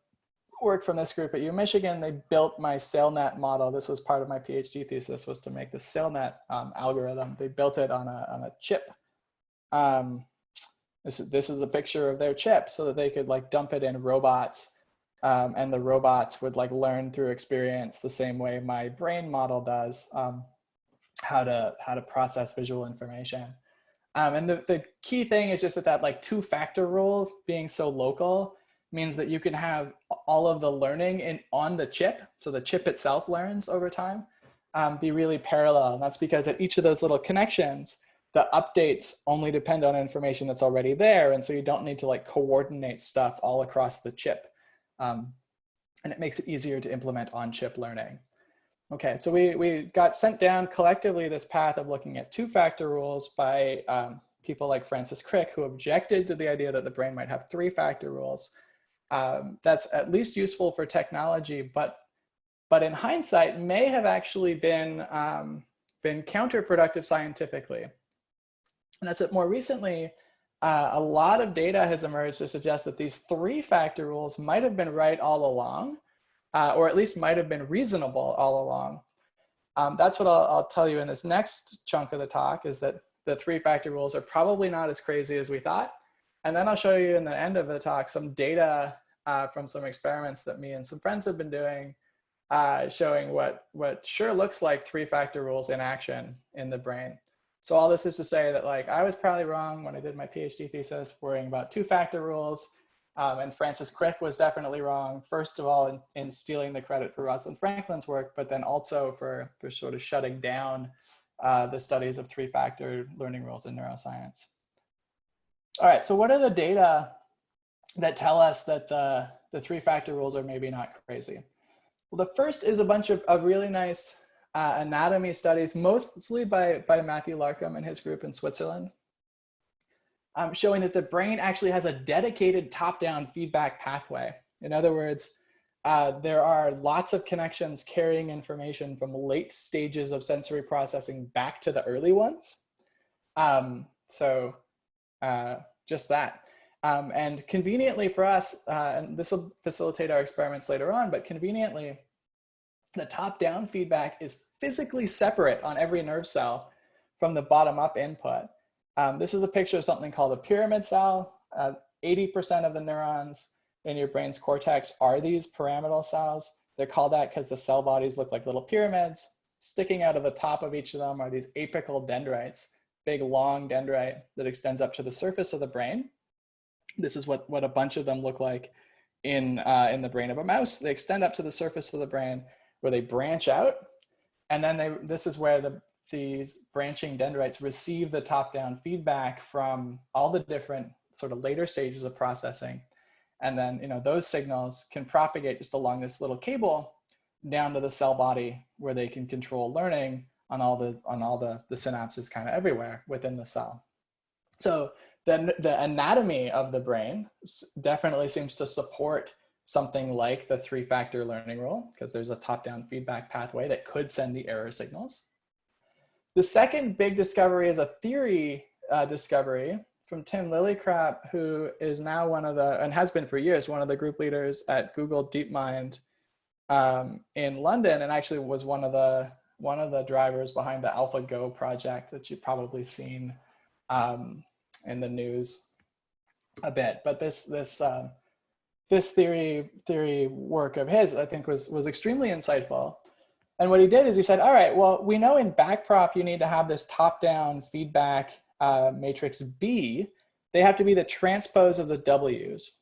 work from this group at UMichigan. They built my SailNet model. This was part of my PhD thesis, was to make the SailNet algorithm. They built it on a chip. This is a picture of their chip so that they could like dump it in robots, and the robots would like learn through experience the same way my brain model does, how to process visual information. And the key thing is just that like two-factor rule being so local means that you can have all of the learning on the chip, so the chip itself learns over time, be really parallel. And that's because at each of those little connections, the updates only depend on information that's already there. And so you don't need to like coordinate stuff all across the chip. And it makes it easier to implement on-chip learning. Okay, so we got sent down collectively this path of looking at two-factor rules by people like Francis Crick, who objected to the idea that the brain might have three-factor rules. That's at least useful for technology, but in hindsight may have actually been counterproductive scientifically. And that's it. More recently, a lot of data has emerged to suggest that these three-factor rules might have been right all along, or at least might have been reasonable all along. That's what I'll tell you in this next chunk of the talk, is that the three-factor rules are probably not as crazy as we thought. And then I'll show you in the end of the talk some data from some experiments that me and some friends have been doing, showing what sure looks like three-factor rules in action in the brain. So all this is to say that like I was probably wrong when I did my PhD thesis worrying about two-factor rules. And Francis Crick was definitely wrong, first of all, in stealing the credit for Rosalind Franklin's work, but then also for sort of shutting down the studies of three-factor learning rules in neuroscience. All right, so what are the data that tell us that the three-factor rules are maybe not crazy? Well, the first is a bunch of really nice anatomy studies, mostly by Matthew Larkham and his group in Switzerland, showing that the brain actually has a dedicated top-down feedback pathway. In other words, there are lots of connections carrying information from late stages of sensory processing back to the early ones. Just that. And conveniently for us, and this will facilitate our experiments later on, but conveniently, the top-down feedback is physically separate on every nerve cell from the bottom-up input. This is a picture of something called a pyramid cell. 80% of the neurons in your brain's cortex are these pyramidal cells. They're called that because the cell bodies look like little pyramids. Sticking out of the top of each of them are these apical dendrites, big long dendrite that extends up to the surface of the brain. This is what a bunch of them look like in the brain of a mouse. They extend up to the surface of the brain where they branch out. And then this is where these branching dendrites receive the top-down feedback from all the different sort of later stages of processing. And then, those signals can propagate just along this little cable down to the cell body where they can control learning on all the synapses kind of everywhere within the cell. So the anatomy of the brain definitely seems to support something like the three-factor learning rule, because there's a top-down feedback pathway that could send the error signals. The second big discovery is a theory discovery from Tim Lillicrap, who is now and has been for years, one of the group leaders at Google DeepMind in London, and actually was one of the drivers behind the AlphaGo project that you've probably seen in the news a bit. But this theory work of his, I think, was extremely insightful. And what he did is he said, all right, well, we know in backprop you need to have this top-down feedback matrix B. They have to be the transpose of the W's.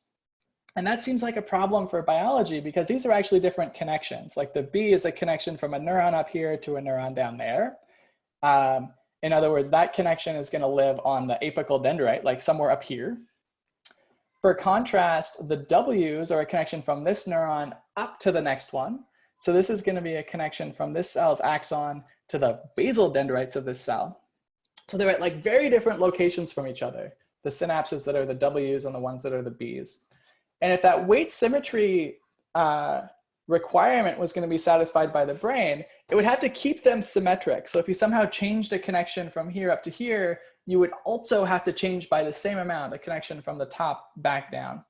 And that seems like a problem for biology because these are actually different connections. Like the B is a connection from a neuron up here to a neuron down there. In other words, that connection is going to live on the apical dendrite, like somewhere up here. For contrast, the W's are a connection from this neuron up to the next one. So this is going to be a connection from this cell's axon to the basal dendrites of this cell. So they're at like very different locations from each other, the synapses that are the W's and the ones that are the B's. And if that weight symmetry requirement was going to be satisfied by the brain, it would have to keep them symmetric. So if you somehow changed a connection from here up to here, you would also have to change by the same amount the connection from the top back down.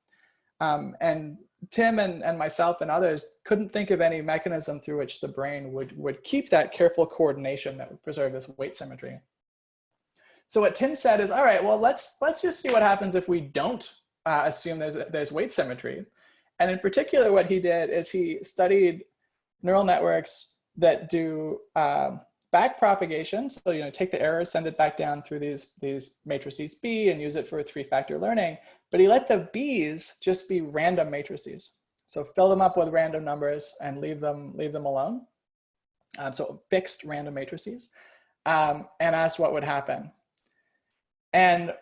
And Tim and myself and others couldn't think of any mechanism through which the brain would keep that careful coordination that would preserve this weight symmetry. So what Tim said is, all right, well, let's just see what happens if we don't assume there's weight symmetry. And in particular, what he did is he studied neural networks that do back propagation. So, take the error, send it back down through these matrices B and use it for three-factor learning. But he let the B's just be random matrices. So fill them up with random numbers and leave them alone. So fixed random matrices, and asked what would happen. And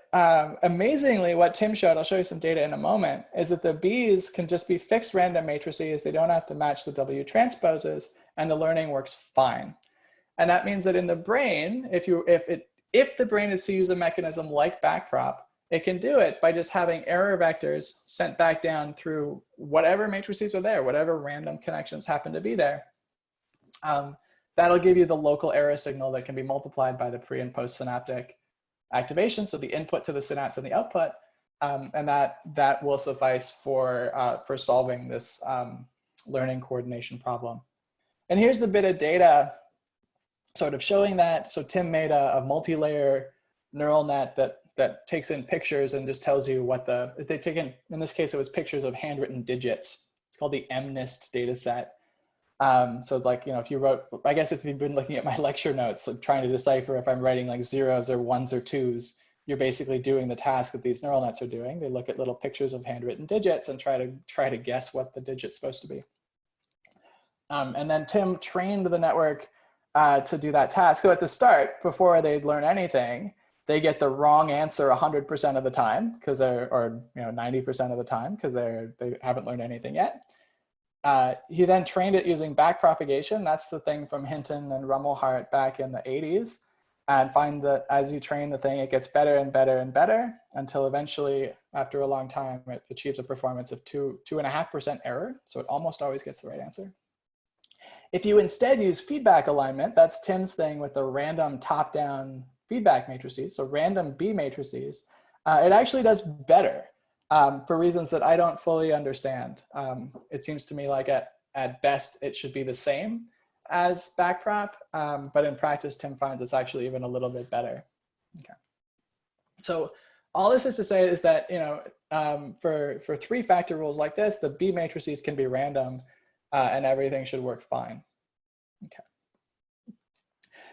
amazingly, what Tim showed, I'll show you some data in a moment, is that the B's can just be fixed random matrices. They don't have to match the W transposes, and the learning works fine. And that means that in the brain, if the brain is to use a mechanism like backprop, it can do it by just having error vectors sent back down through whatever matrices are there, whatever random connections happen to be there. That'll give you the local error signal that can be multiplied by the pre and post synaptic activation, so the input to the synapse and the output, and that will suffice for solving this learning coordination problem. And here's the bit of data sort of showing that. So Tim made a multi-layer neural net that takes in pictures and just tells you what they take in this case, it was pictures of handwritten digits. It's called the MNIST data set. So like, if you wrote, I guess if you've been looking at my lecture notes, like trying to decipher if I'm writing like zeros or ones or twos, you're basically doing the task that these neural nets are doing. They look at little pictures of handwritten digits and try to guess what the digit's supposed to be. And then Tim trained the network to do that task. So at the start, before they'd learn anything, they get the wrong answer 100% of the time, because or 90% of the time, because they haven't learned anything yet. He then trained it using backpropagation. That's the thing from Hinton and Rummelhart back in the 80s, and find that as you train the thing, it gets better and better and better until eventually, after a long time, it achieves a performance of 2.5% error. So it almost always gets the right answer. If you instead use feedback alignment, that's Tim's thing with the random top-down feedback matrices, so random B matrices, it actually does better. For reasons that I don't fully understand. It seems to me like at best, it should be the same as backprop, but in practice, Tim finds it's actually even a little bit better. Okay. So all this is to say is that, for three-factor rules like this, the B matrices can be random and everything should work fine. Okay.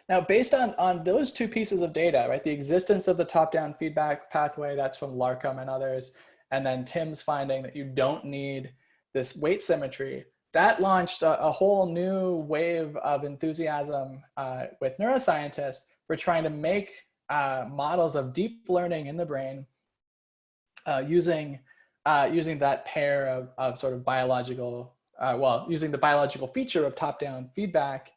Now, based on those two pieces of data, right, the existence of the top-down feedback pathway, that's from Larkham and others, and then Tim's finding that you don't need this weight symmetry, that launched a whole new wave of enthusiasm with neuroscientists for trying to make models of deep learning in the brain using that pair of sort of biological, using the biological feature of top-down feedback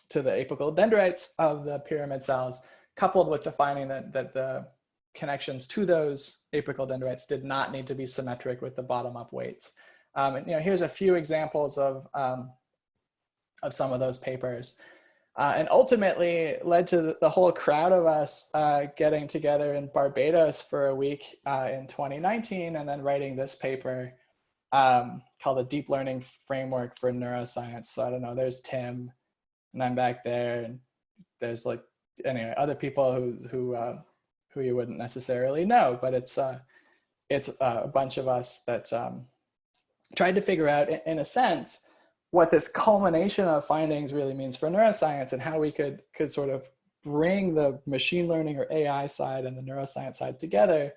to the apical dendrites of the pyramid cells, coupled with the finding that the connections to those apical dendrites did not need to be symmetric with the bottom-up weights. And, here's a few examples of some of those papers. And ultimately led to the whole crowd of us getting together in Barbados for a week in 2019, and then writing this paper called the Deep Learning Framework for Neuroscience. So I don't know, there's Tim, and I'm back there, and there's like, anyway, other people who you wouldn't necessarily know, but it's a bunch of us that tried to figure out, in a sense, what this culmination of findings really means for neuroscience, and how we could sort of bring the machine learning or AI side and the neuroscience side together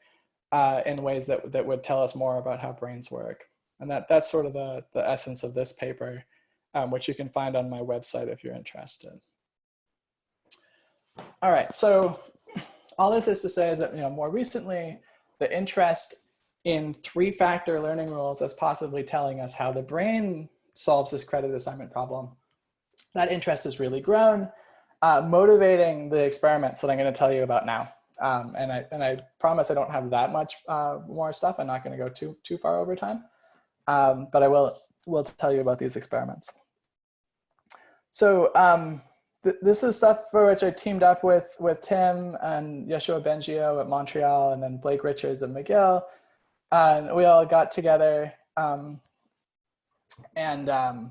in ways that would tell us more about how brains work. And that's sort of the essence of this paper, which you can find on my website if you're interested. All right, so all this is to say is that, more recently, the interest in three-factor learning rules as possibly telling us how the brain solves this credit assignment problem, that interest has really grown, motivating the experiments that I'm going to tell you about now. And I promise I don't have that much more stuff. I'm not going to go too far over time, but I will tell you about these experiments. So this is stuff for which I teamed up with Tim and Yeshua Bengio at Montreal, and then Blake Richards at McGill. we all got together and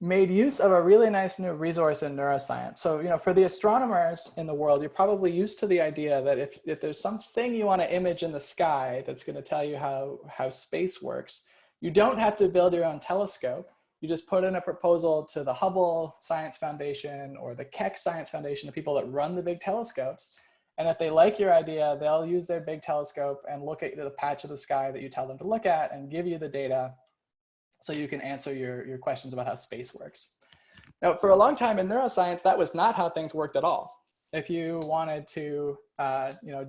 made use of a really nice new resource in neuroscience. So, for the astronomers in the world, you're probably used to the idea that if there's something you want to image in the sky that's going to tell you how space works, you don't have to build your own telescope. You just put in a proposal to the Hubble Science Foundation or the Keck Science Foundation, the people that run the big telescopes. And if they like your idea, they'll use their big telescope and look at the patch of the sky that you tell them to look at and give you the data so you can answer your questions about how space works. Now, for a long time in neuroscience, that was not how things worked at all. If you wanted to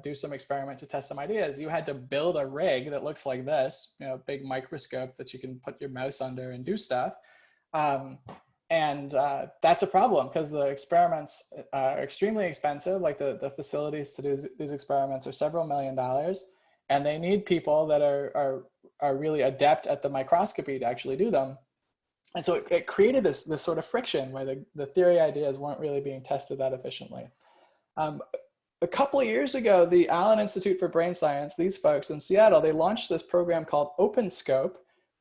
do some experiment to test some ideas, you had to build a rig that looks like this, big microscope that you can put your mouse under and do stuff. That's a problem because the experiments are extremely expensive. Like the facilities to do these experiments are several $1 million, and they need people that are really adept at the microscopy to actually do them. And so it created this sort of friction where the theory ideas weren't really being tested that efficiently. A couple of years ago, the Allen Institute for Brain Science, these folks in Seattle, they launched this program called OpenScope,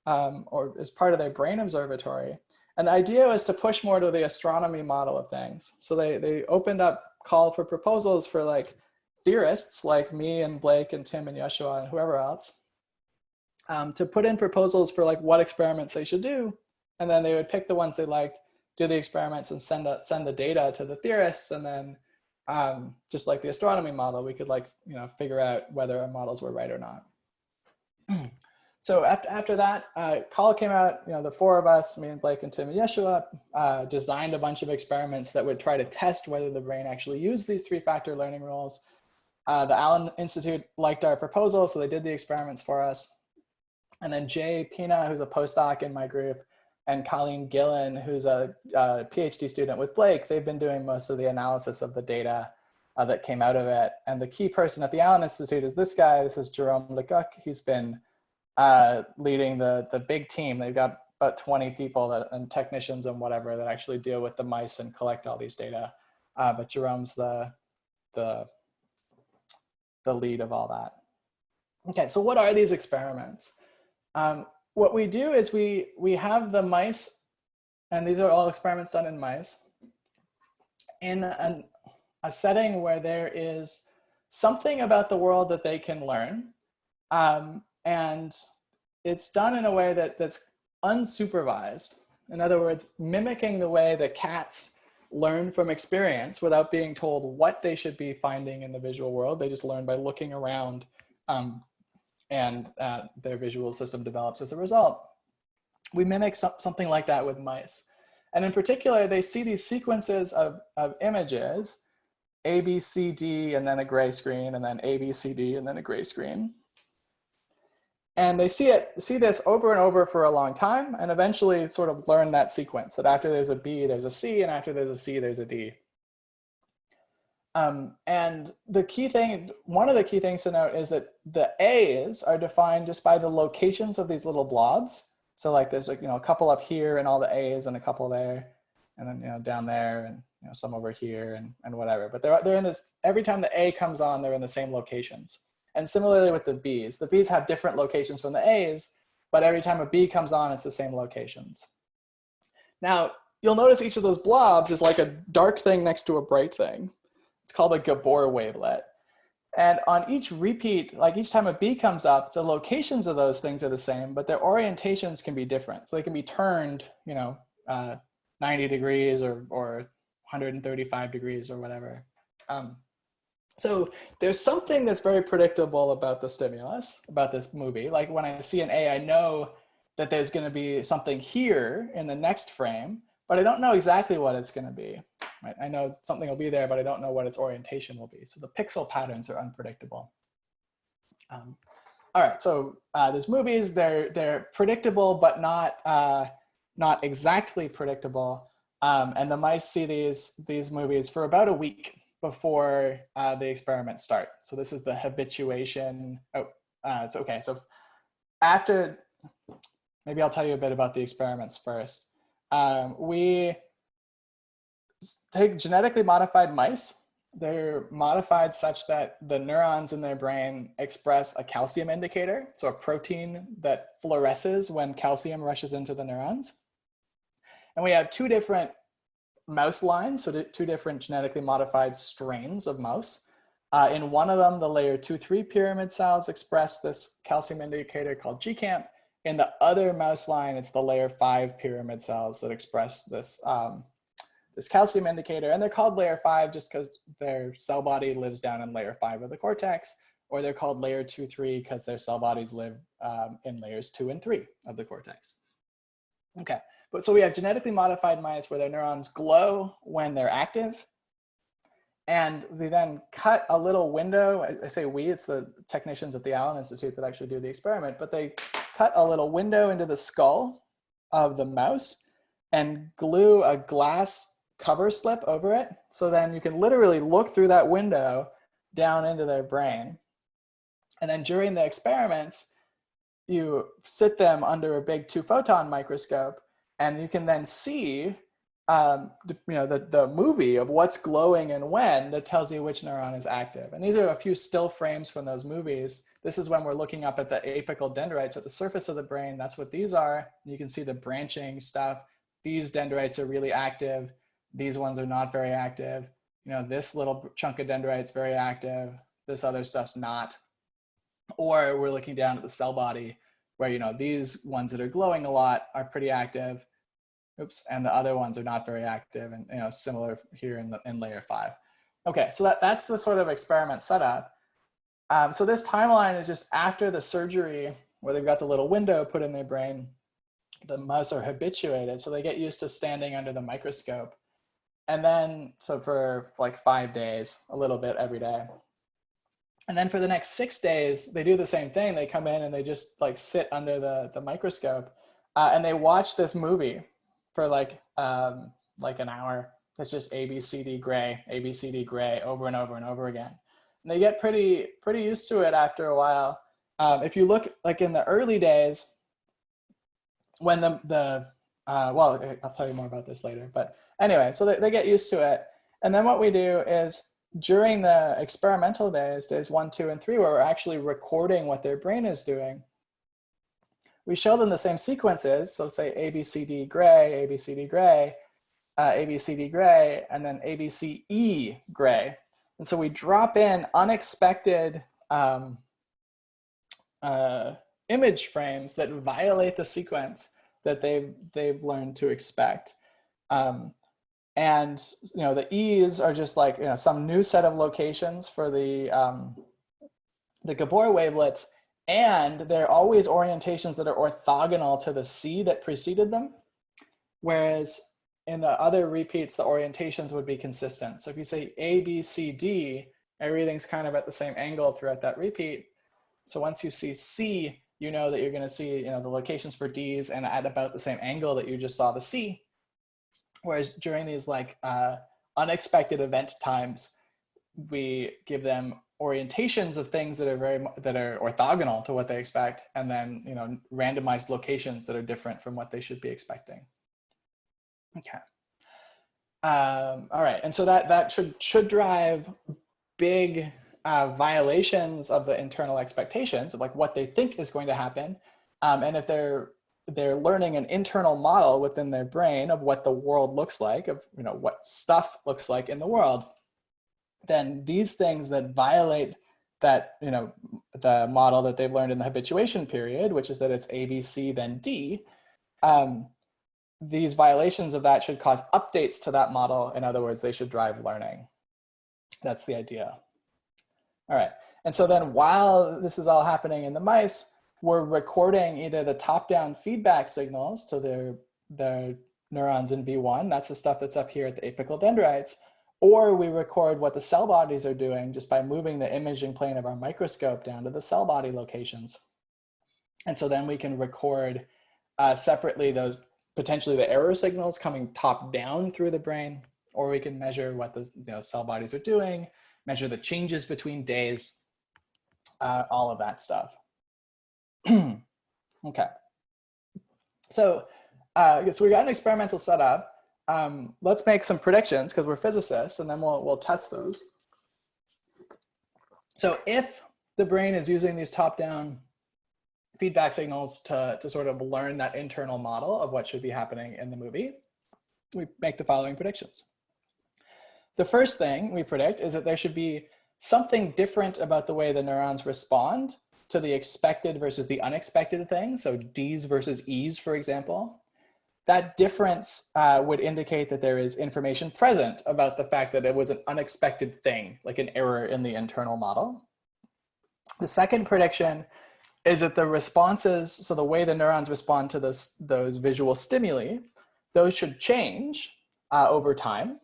or as part of their brain observatory. And the idea was to push more to the astronomy model of things. So they opened up call for proposals for like theorists like me and Blake and Tim and Yeshua and whoever else to put in proposals for like what experiments they should do. And then they would pick the ones they liked, do the experiments and send the data to the theorists. And then just like the astronomy model, we could figure out whether our models were right or not. So after that, call came out, the four of us, me and Blake and Tim and Yeshua, designed a bunch of experiments that would try to test whether the brain actually used these 3-factor learning rules. The Allen Institute liked our proposal, so they did the experiments for us. And then Jay Pina, who's a postdoc in my group, and Colleen Gillen, who's a PhD student with Blake, they've been doing most of the analysis of the data that came out of it. And the key person at the Allen Institute is this guy. This is Jerome Lecoq. He's been leading the big team. They've got about 20 people and technicians and whatever that actually deal with the mice and collect all these data. But Jerome's the lead of all that. Okay, so what are these experiments? What we do is we have the mice, and these are all experiments done in mice, in a setting where there is something about the world that they can learn. And it's done in a way that's unsupervised. In other words, mimicking the way that cats learn from experience without being told what they should be finding in the visual world. They just learn by looking around, and their visual system develops as a result. We mimic something like that with mice. And in particular, they see these sequences of images, A, B, C, D, and then a gray screen, and then A, B, C, D, and then a gray screen. And they see this over and over for a long time, and eventually sort of learn that sequence, that after there's a B, there's a C, and after there's a C, there's a D. And the key thing, one of the key things to note is that the A's are defined just by the locations of these little blobs. So like there's like, a couple up here and all the A's and a couple there, and then, down there and, some over here and whatever. But they're in this, every time the A comes on, they're in the same locations. And similarly with the B's have different locations from the A's, but every time a B comes on, it's the same locations. Now, you'll notice each of those blobs is like a dark thing next to a bright thing. It's called a Gabor wavelet. And on each repeat, like each time a B comes up, the locations of those things are the same, but their orientations can be different. So they can be turned, 90 degrees or 135 degrees or whatever. So there's something that's very predictable about the stimulus, about this movie. Like when I see an A, I know that there's going to be something here in the next frame, but I don't know exactly what it's going to be. Right? I know something will be there, but I don't know what its orientation will be. So the pixel patterns are unpredictable. All right, so there's movies. They're predictable, but not exactly predictable. And the mice see these movies for about a week before the experiments start. So this is the habituation. It's okay. So after, maybe I'll tell you a bit about the experiments first. We take genetically modified mice they're modified such that the neurons in their brain express a calcium indicator, so a protein that fluoresces when calcium rushes into the neurons. And we have two different mouse lines, so two different genetically modified strains of mouse. In one of them, the layer 2-3 pyramid cells express this calcium indicator called GCAMP. In the other mouse line, it's the layer 5 pyramid cells that express this, this calcium indicator. And they're called layer 5 just because their cell body lives down in layer 5 of the cortex, or they're called layer 2-3 because their cell bodies live in layers 2 and 3 of the cortex. Okay, but so we have genetically modified mice where their neurons glow when they're active. And we then cut a little window. I say we, it's the technicians at the Allen Institute that actually do the experiment, but they cut a little window into the skull of the mouse and glue a glass cover slip over it. So then you can literally look through that window down into their brain. And then during the experiments, you sit them under a big 2-photon microscope, and you can then see the movie of what's glowing and when that tells you which neuron is active. And these are a few still frames from those movies. This is when we're looking up at the apical dendrites at the surface of the brain. That's what these are. You can see the branching stuff. These dendrites are really active. These ones are not very active. You know, this little chunk of dendrite's very active. This other stuff's not. Or we're looking down at the cell body where, you know, these ones that are glowing a lot are pretty active. Oops, and the other ones are not very active, and, you know, similar here in layer 5. Okay, so that's the sort of experiment setup. So this timeline is just after the surgery where they've got the little window put in their brain. The mice are habituated, so they get used to standing under the microscope. And then, so for like 5 days, a little bit every day. And then for the next 6 days, they do the same thing. They come in and they just like sit under the microscope and they watch this movie for like an hour. That's just ABCD gray over and over and over again. And they get pretty used to it after a while. If you look like in the early days, when well, I'll tell you more about this later, but anyway, so they get used to it. And then what we do is during the experimental days 1, 2, and 3, where we're actually recording what their brain is doing, we show them the same sequences. So say ABCD gray, ABCD gray, ABCD gray, and then ABCE gray. And so we drop in unexpected image frames that violate the sequence that they've learned to expect. And you know, the E's are just like, you know, some new set of locations for the Gabor wavelets, and they're always orientations that are orthogonal to the C that preceded them, whereas in the other repeats, the orientations would be consistent. So if you say A, B, C, D, everything's kind of at the same angle throughout that repeat. So once you see C, you know that you're going to see, you know, the locations for D's and at about the same angle that you just saw the C. Whereas during these like unexpected event times, we give them orientations of things that are orthogonal to what they expect, and then, you know, randomized locations that are different from what they should be expecting. Okay. All right, and so that should drive big violations of the internal expectations of like what they think is going to happen, and if they're learning an internal model within their brain of what the world looks like, of, you know, what stuff looks like in the world, then these things that violate that, you know, the model that they've learned in the habituation period, which is that it's A, B, C, then D, these violations of that should cause updates to that model. In other words, they should drive learning. That's the idea. All right, and so then while this is all happening in the mice, we're recording either the top-down feedback signals to their neurons in V1, that's the stuff that's up here at the apical dendrites, or we record what the cell bodies are doing just by moving the imaging plane of our microscope down to the cell body locations. And so then we can record separately those, potentially the error signals coming top down through the brain, or we can measure what the, you know, cell bodies are doing, measure the changes between days, all of that stuff. Okay. So we got an experimental setup. Let's make some predictions because we're physicists, and then we'll test those. So if the brain is using these top-down feedback signals to sort of learn that internal model of what should be happening in the movie, we make the following predictions. The first thing we predict is that there should be something different about the way the neurons respond to the expected versus the unexpected thing. So D's versus E's, for example. That difference would indicate that there is information present about the fact that it was an unexpected thing, like an error in the internal model. The second prediction is that the responses, so the way the neurons respond to those visual stimuli, those should change over time.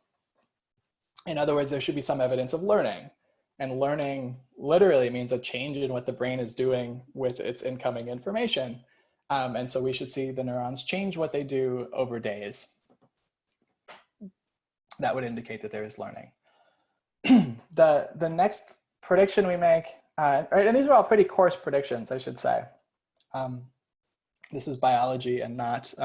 In other words, there should be some evidence of learning. And learning literally means a change in what the brain is doing with its incoming information. And so we should see the neurons change what they do over days. That would indicate that there is learning. The next prediction we make, right, and these are all pretty coarse predictions, I should say. This is biology and not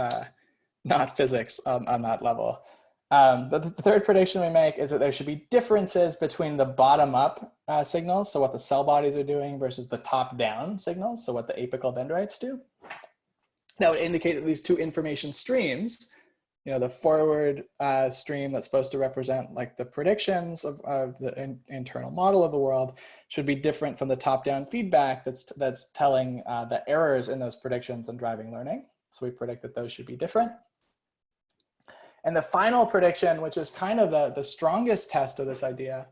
physics on that level. But the third prediction we make is that there should be differences between the bottom-up signals, so what the cell bodies are doing, versus the top-down signals, so what the apical dendrites do. That would indicate that these two information streams, the forward stream that's supposed to represent like the predictions of the internal model of the world, should be different from the top-down feedback that's telling the errors in those predictions and driving learning. So we predict that those should be different. And the final prediction, which is kind of the strongest test of this idea,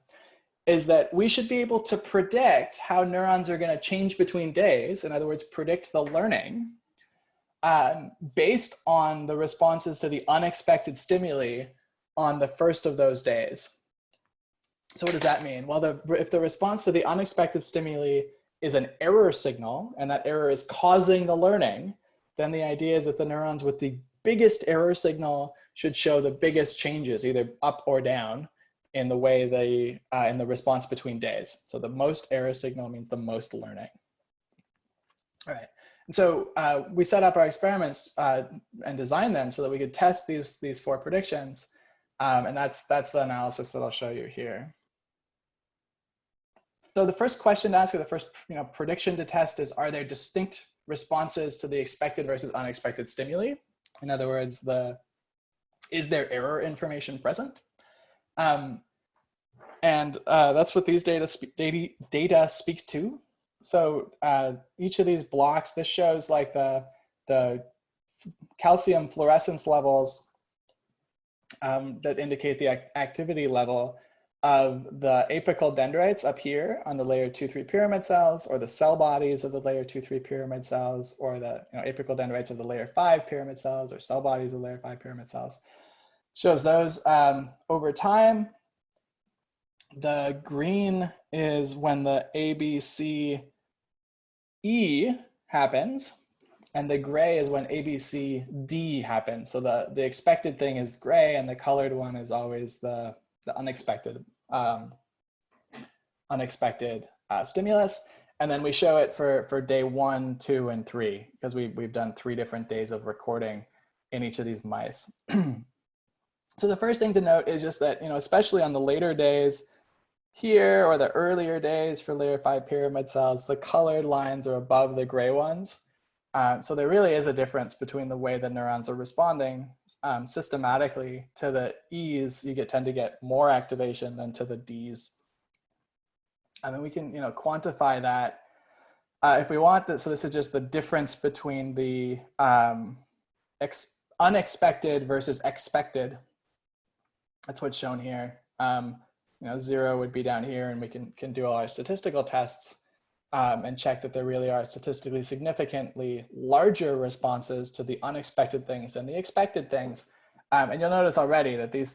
is that we should be able to predict how neurons are going to change between days. In other words, predict the learning based on the responses to the unexpected stimuli on the first of those days. So what does that mean? Well, if the response to the unexpected stimuli is an error signal, and that error is causing the learning, then the idea is that the neurons with the biggest error signal should show the biggest changes, either up or down, in the way in the response between days. So the most error signal means the most learning. All right, and so we set up our experiments and designed them so that we could test these four predictions, and that's the analysis that I'll show you here. So the first question to ask, or the first prediction to test, is: are there distinct responses to the expected versus unexpected stimuli? In other words, is there error information present? And that's what these data speak to. So each of these blocks, this shows like the calcium fluorescence levels that indicate the activity level of the apical dendrites up here on the layer 2-3 pyramid cells, or the cell bodies of the layer 2-3 pyramid cells, or the apical dendrites of the layer 5 pyramid cells, or cell bodies of layer 5 pyramid cells. Shows those over time. The green is when the ABCE happens, and the gray is when ABCD happens. So the expected thing is gray, and the colored one is always the unexpected stimulus. And then we show it for day 1, 2, and 3, because we've done 3 different days of recording in each of these mice. So the first thing to note is just that, especially on the later days here, or the earlier days for layer 5 pyramid cells, the colored lines are above the gray ones. So there really is a difference between the way the neurons are responding systematically. To the E's, you tend to get more activation than to the D's. And then we can quantify that if we want this. So this is just the difference between the unexpected versus expected. That's what's shown here. 0 would be down here, and we can do all our statistical tests and check that there really are statistically significantly larger responses to the unexpected things than the expected things. And you'll notice already that these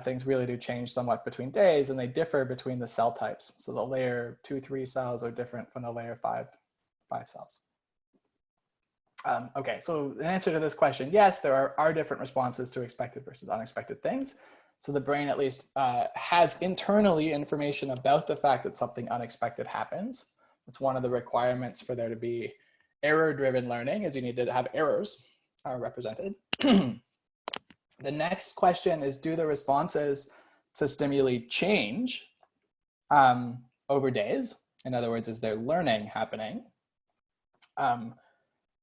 things really do change somewhat between days, and they differ between the cell types. So the layer 2-3 cells are different from the layer 5 cells. Okay, so in answer to this question, yes, there are different responses to expected versus unexpected things. So the brain at least has internally information about the fact that something unexpected happens. It's one of the requirements for there to be error-driven learning, is you need to have errors represented. The next question is, do the responses to stimuli change over days? In other words, is there learning happening? The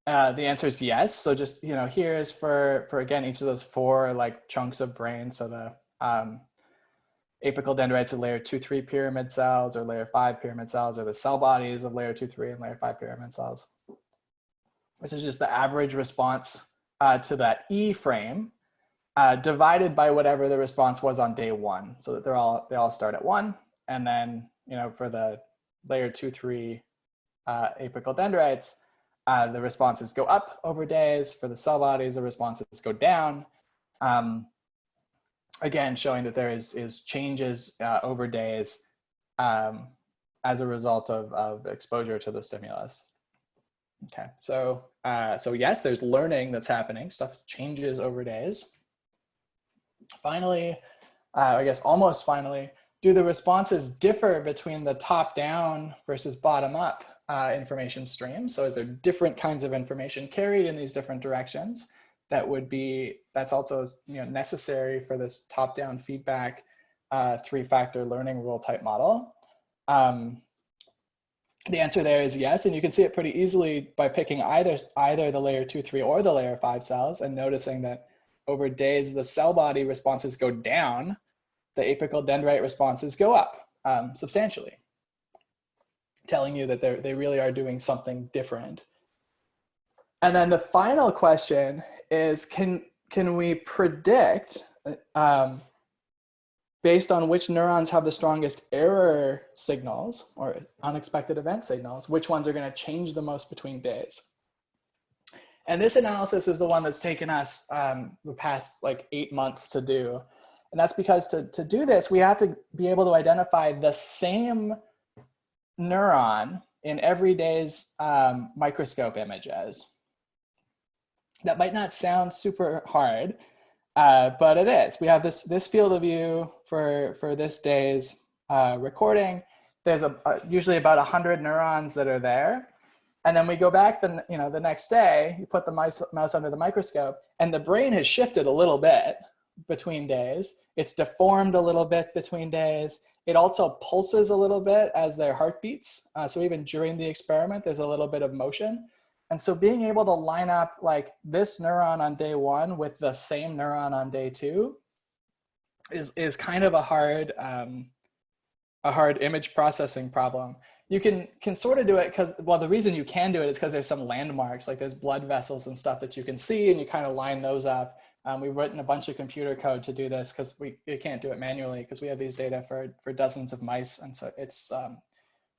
answer is yes. So just, here is for again, each of those 4 like chunks of brain. So the apical dendrites of layer 2-3 pyramid cells, or layer 5 pyramid cells, or the cell bodies of layer 2-3 and layer 5 pyramid cells. This is just the average response to that E frame divided by whatever the response was on day 1, so that they all start at 1, and then for the layer 2-3 apical dendrites, the responses go up over days. For the cell bodies, the responses go down. Again, showing that there is changes over days as a result of exposure to the stimulus. Okay, so yes, there's learning that's happening. Stuff changes over days. Finally, I guess almost finally, do the responses differ between the top-down versus bottom-up information streams? So is there different kinds of information carried in these different directions that's also necessary for this top-down feedback 3-factor learning rule type model? The answer there is yes, and you can see it pretty easily by picking either the layer 2-3 or the layer 5 cells, and noticing that over days the cell body responses go down, the apical dendrite responses go up substantially, telling you that they really are doing something different. And then the final question is, can we predict, based on which neurons have the strongest error signals or unexpected event signals, which ones are going to change the most between days? And this analysis is the one that's taken us the past like 8 months to do. And that's because to do this, we have to be able to identify the same neuron in every day's microscope images. That might not sound super hard, but it is. We have this field of view for this day's recording. There's usually about 100 neurons that are there. And then we go back the next day, you put the mouse under the microscope, and the brain has shifted a little bit between days. It's deformed a little bit between days. It also pulses a little bit as their heart beats. So even during the experiment, there's a little bit of motion. And so being able to line up like this neuron on day 1 with the same neuron on day 2 is kind of a hard image processing problem. You can sort of do it because, well, the reason you can do it is because there's some landmarks, like there's blood vessels and stuff that you can see, and you kind of line those up. We've written a bunch of computer code to do this because we can't do it manually because we have these data for dozens of mice, and so it's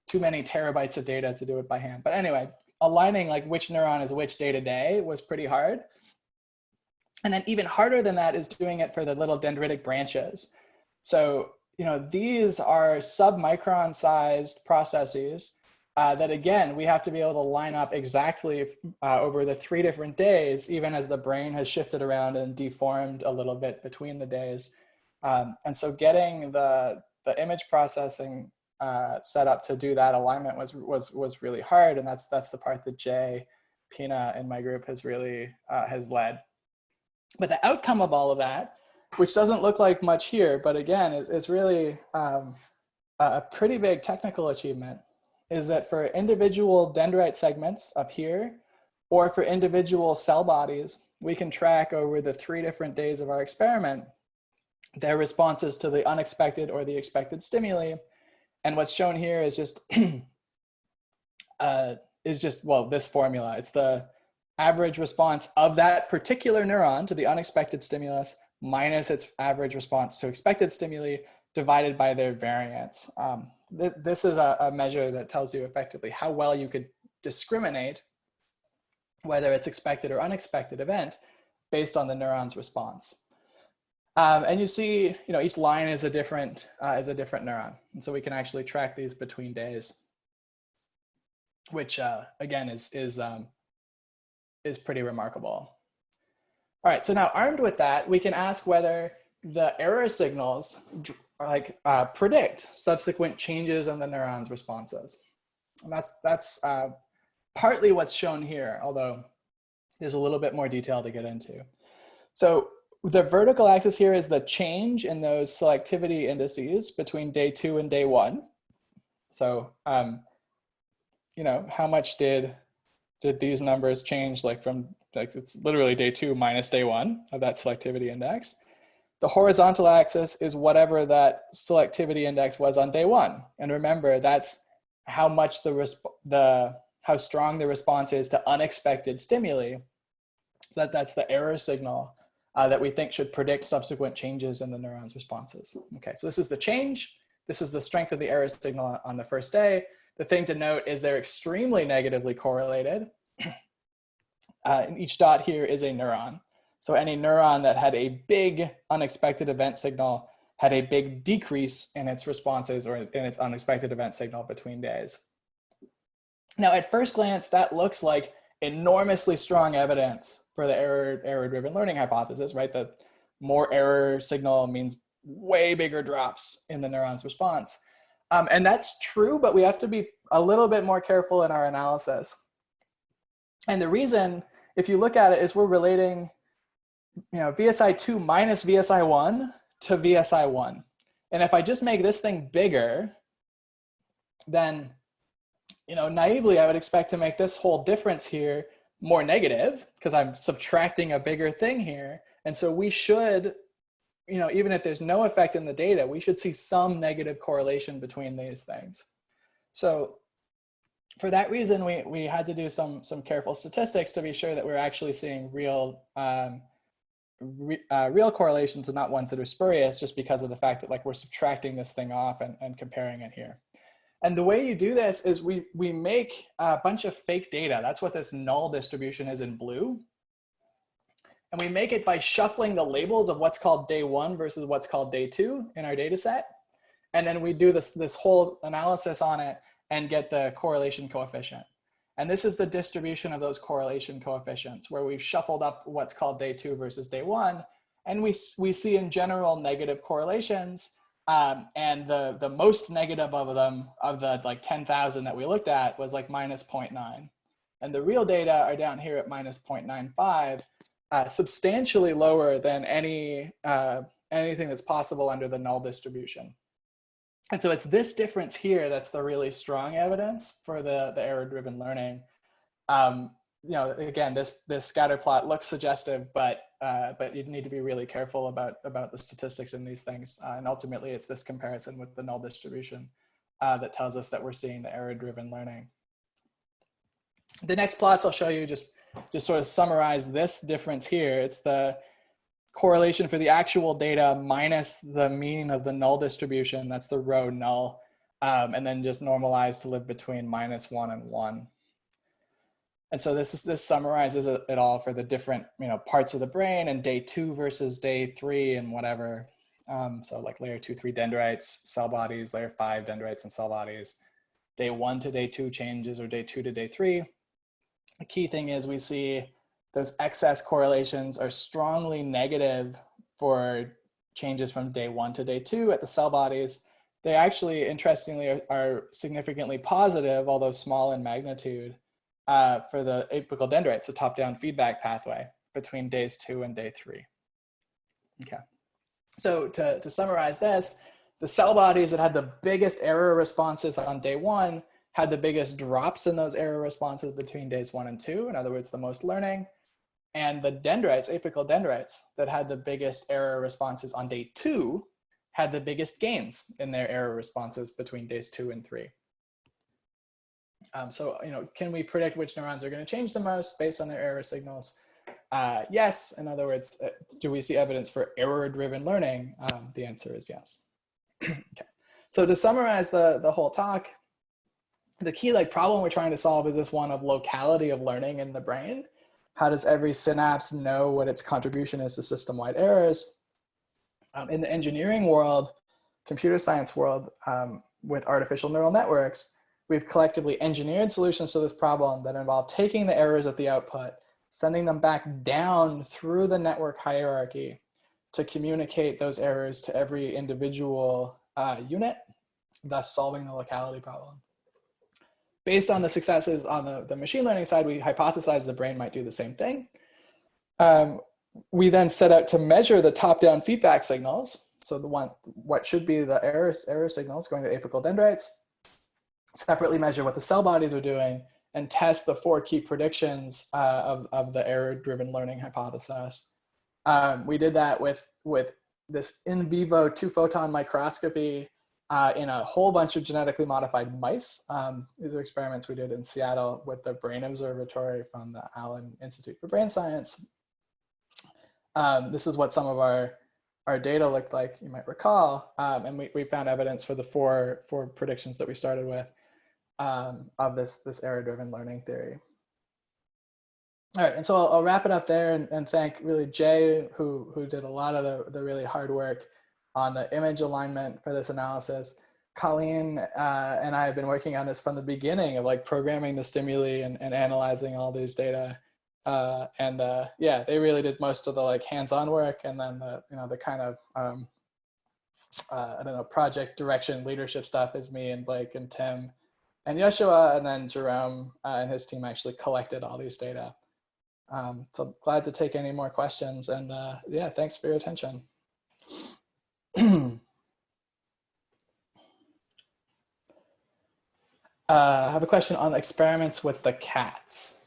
too many terabytes of data to do it by hand. But anyway, aligning like which neuron is which day to day was pretty hard. And then even harder than that is doing it for the little dendritic branches. So these are sub-micron sized processes that, again, we have to be able to line up exactly over the 3 different days, even as the brain has shifted around and deformed a little bit between the days. And so getting the image processing set up to do that alignment was really hard. And that's the part that Jay Pina in my group has really has led. But the outcome of all of that, which doesn't look like much here, but again, it's really a pretty big technical achievement, is that for individual dendrite segments up here, or for individual cell bodies, we can track over the 3 different days of our experiment their responses to the unexpected or the expected stimuli. And what's shown here is just, well, this formula. It's the average response of that particular neuron to the unexpected stimulus minus its average response to expected stimuli divided by their variance. This is a measure that tells you effectively how well you could discriminate whether it's expected or unexpected event based on the neuron's response. And you see, each line is a different neuron, and so we can actually track these between days, which again is pretty remarkable. All right, so now armed with that, we can ask whether the error signals predict subsequent changes in the neuron's responses. And that's partly what's shown here, although there's a little bit more detail to get into. So the vertical axis here is the change in those selectivity indices between day 2 and day 1. So, you know, how much did these numbers change, like from, like, it's literally day 2 minus day 1 of that selectivity index. The horizontal axis is whatever that selectivity index was on day 1. And remember, that's how much how strong the response is to unexpected stimuli. So that's the error signal that we think should predict subsequent changes in the neuron's responses. Okay, so this is the change. This is the strength of the error signal on the first day. The thing to note is they're extremely negatively correlated. And each dot here is a neuron. So any neuron that had a big unexpected event signal had a big decrease in its responses or in its unexpected event signal between days. Now, at first glance, that looks like enormously strong evidence for the error-driven learning hypothesis, right? That more error signal means way bigger drops in the neuron's response. And that's true, but we have to be a little bit more careful in our analysis. And the reason, if you look at it, is we're relating, you know, VSI2 minus VSI1 to VSI1. And if I just make this thing bigger, then, you know, naively, I would expect to make this whole difference here more negative because I'm subtracting a bigger thing here. And so we should, you know, even if there's no effect in the data, we should see some negative correlation between these things. So for that reason, we had to do some careful statistics to be sure that we're actually seeing real correlations and not ones that are spurious, just because of the fact that, like, we're subtracting this thing off and comparing it here. And the way you do this is we make a bunch of fake data. That's what this null distribution is in blue. And we make it by shuffling the labels of what's called day 1 versus what's called day 2 in our data set. And then we do this whole analysis on it and get the correlation coefficient. And this is the distribution of those correlation coefficients, where we've shuffled up what's called day 2 versus day 1. And we see in general negative correlations. And the most negative of them, of the like 10,000 that we looked at, was like minus 0.9. And the real data are down here at minus 0.95, substantially lower than anything that's possible under the null distribution. And so it's this difference here that's the really strong evidence for the error-driven learning. You know, again, this scatter plot looks suggestive, but you need to be really careful about the statistics in these things. And ultimately, it's this comparison with the null distribution that tells us that we're seeing the error-driven learning. The next plots I'll show you just sort of summarize this difference here. It's the correlation for the actual data minus the mean of the null distribution. That's the row null. And then just normalized to live between -1 and 1. And so this summarizes it all for the different, you know, parts of the brain, and day 2 versus day 3 and whatever. So like layer 2, 3 dendrites, cell bodies, layer 5 dendrites and cell bodies, day 1 to day 2 changes, or day 2 to day 3. The key thing is we see those excess correlations are strongly negative for changes from day 1 to day 2 at the cell bodies. They actually, interestingly, are significantly positive, although small in magnitude, for the apical dendrites, the top-down feedback pathway between days 2 and day 3. Okay, so to summarize this, the cell bodies that had the biggest error responses on day 1 had the biggest drops in those error responses between days 1 and 2, in other words, the most learning. And the dendrites, apical dendrites, that had the biggest error responses on day 2 had the biggest gains in their error responses between days 2 and 3. So, you know, can we predict which neurons are going to change the most based on their error signals? Yes. In other words, do we see evidence for error-driven learning? The answer is yes. Okay. So to summarize the whole talk, the key problem we're trying to solve is this one of locality of learning in the brain. How does every synapse know what its contribution is to system-wide errors? In the engineering world, computer science world, with artificial neural networks, we've collectively engineered solutions to this problem that involve taking the errors at the output, sending them back down through the network hierarchy to communicate those errors to every individual unit, thus solving the locality problem. Based on the successes on the machine learning side, we hypothesized the brain might do the same thing. We then set out to measure the top-down feedback signals. So what should be the error signals going to apical dendrites. separately measure what the cell bodies were doing, and test the 4 key predictions of the error-driven learning hypothesis. We did that with this in vivo 2-photon microscopy in a whole bunch of genetically modified mice. These are experiments we did in Seattle with the Brain Observatory from the Allen Institute for Brain Science. This is what some of our data looked like, you might recall, and we found evidence for the four predictions that we started with of this error-driven learning theory. All right, and so I'll wrap it up there and thank really Jay, who did a lot of the really hard work on the image alignment for this analysis. Colleen and I have been working on this from the beginning of like programming the stimuli and analyzing all these data. Yeah, they really did most of the like hands-on work, and then the kind of I don't know, project direction leadership stuff is me and Blake and Tim and Yoshua, and then Jerome and his team actually collected all these data. So glad to take any more questions, and yeah, thanks for your attention. I have a question on experiments with the cats.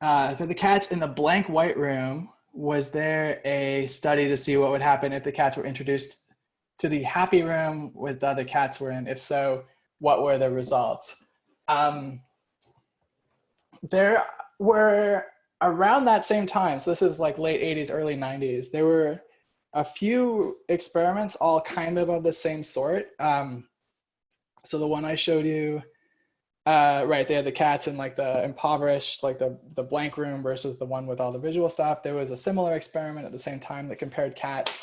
For the cats in the blank white room, was there a study to see what would happen if the cats were introduced to the happy room with the other cats were in? If so, what were the results? There were, around that same time, so this is like late 80s, early 90s, there were a few experiments all kind of the same sort. So the one I showed you, right, they had the cats in like the impoverished, like the blank room versus the one with all the visual stuff. There was a similar experiment at the same time that compared cats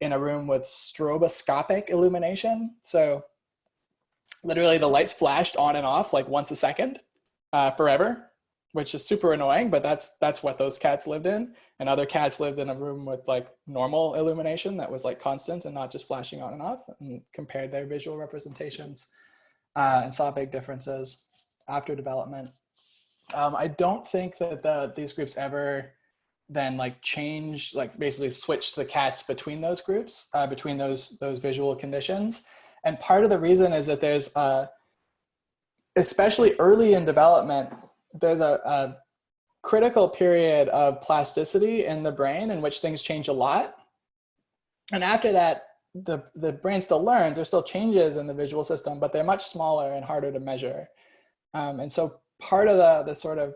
in a room with stroboscopic illumination. So literally the lights flashed on and off like once a second forever, which is super annoying, but that's what those cats lived in. And other cats lived in a room with like normal illumination that was like constant and not just flashing on and off, and compared their visual representations and saw big differences after development. I don't think that these groups ever then like change, like basically switch the cats between those groups, between those visual conditions. And part of the reason is that there's, especially early in development, there's a critical period of plasticity in the brain in which things change a lot. And after that, the brain still learns, there's still changes in the visual system, but they're much smaller and harder to measure. And so part of the sort of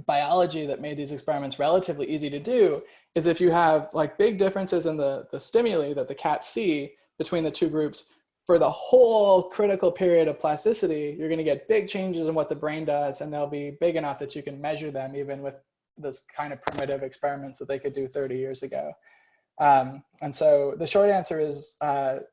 biology that made these experiments relatively easy to do is if you have like big differences in the stimuli that the cats see between the two groups, for the whole critical period of plasticity, you're going to get big changes in what the brain does, and they'll be big enough that you can measure them even with this kind of primitive experiments that they could do 30 years ago. And so the short answer is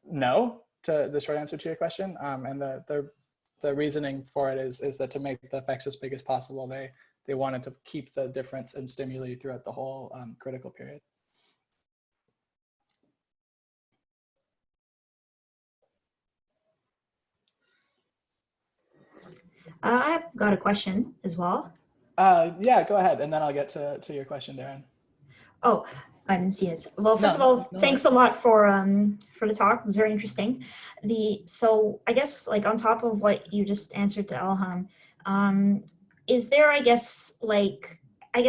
no to the short answer to your question. And the reasoning for it is that to make the effects as big as possible, they wanted to keep the difference in stimuli throughout the whole critical period. I've got a question as well. Yeah, go ahead, and then I'll get to your question, Darren. Oh, I didn't see this. Well, first of all, thanks a lot for the talk. It was very interesting. So I guess like on top of what you just answered to Elham, is there, I guess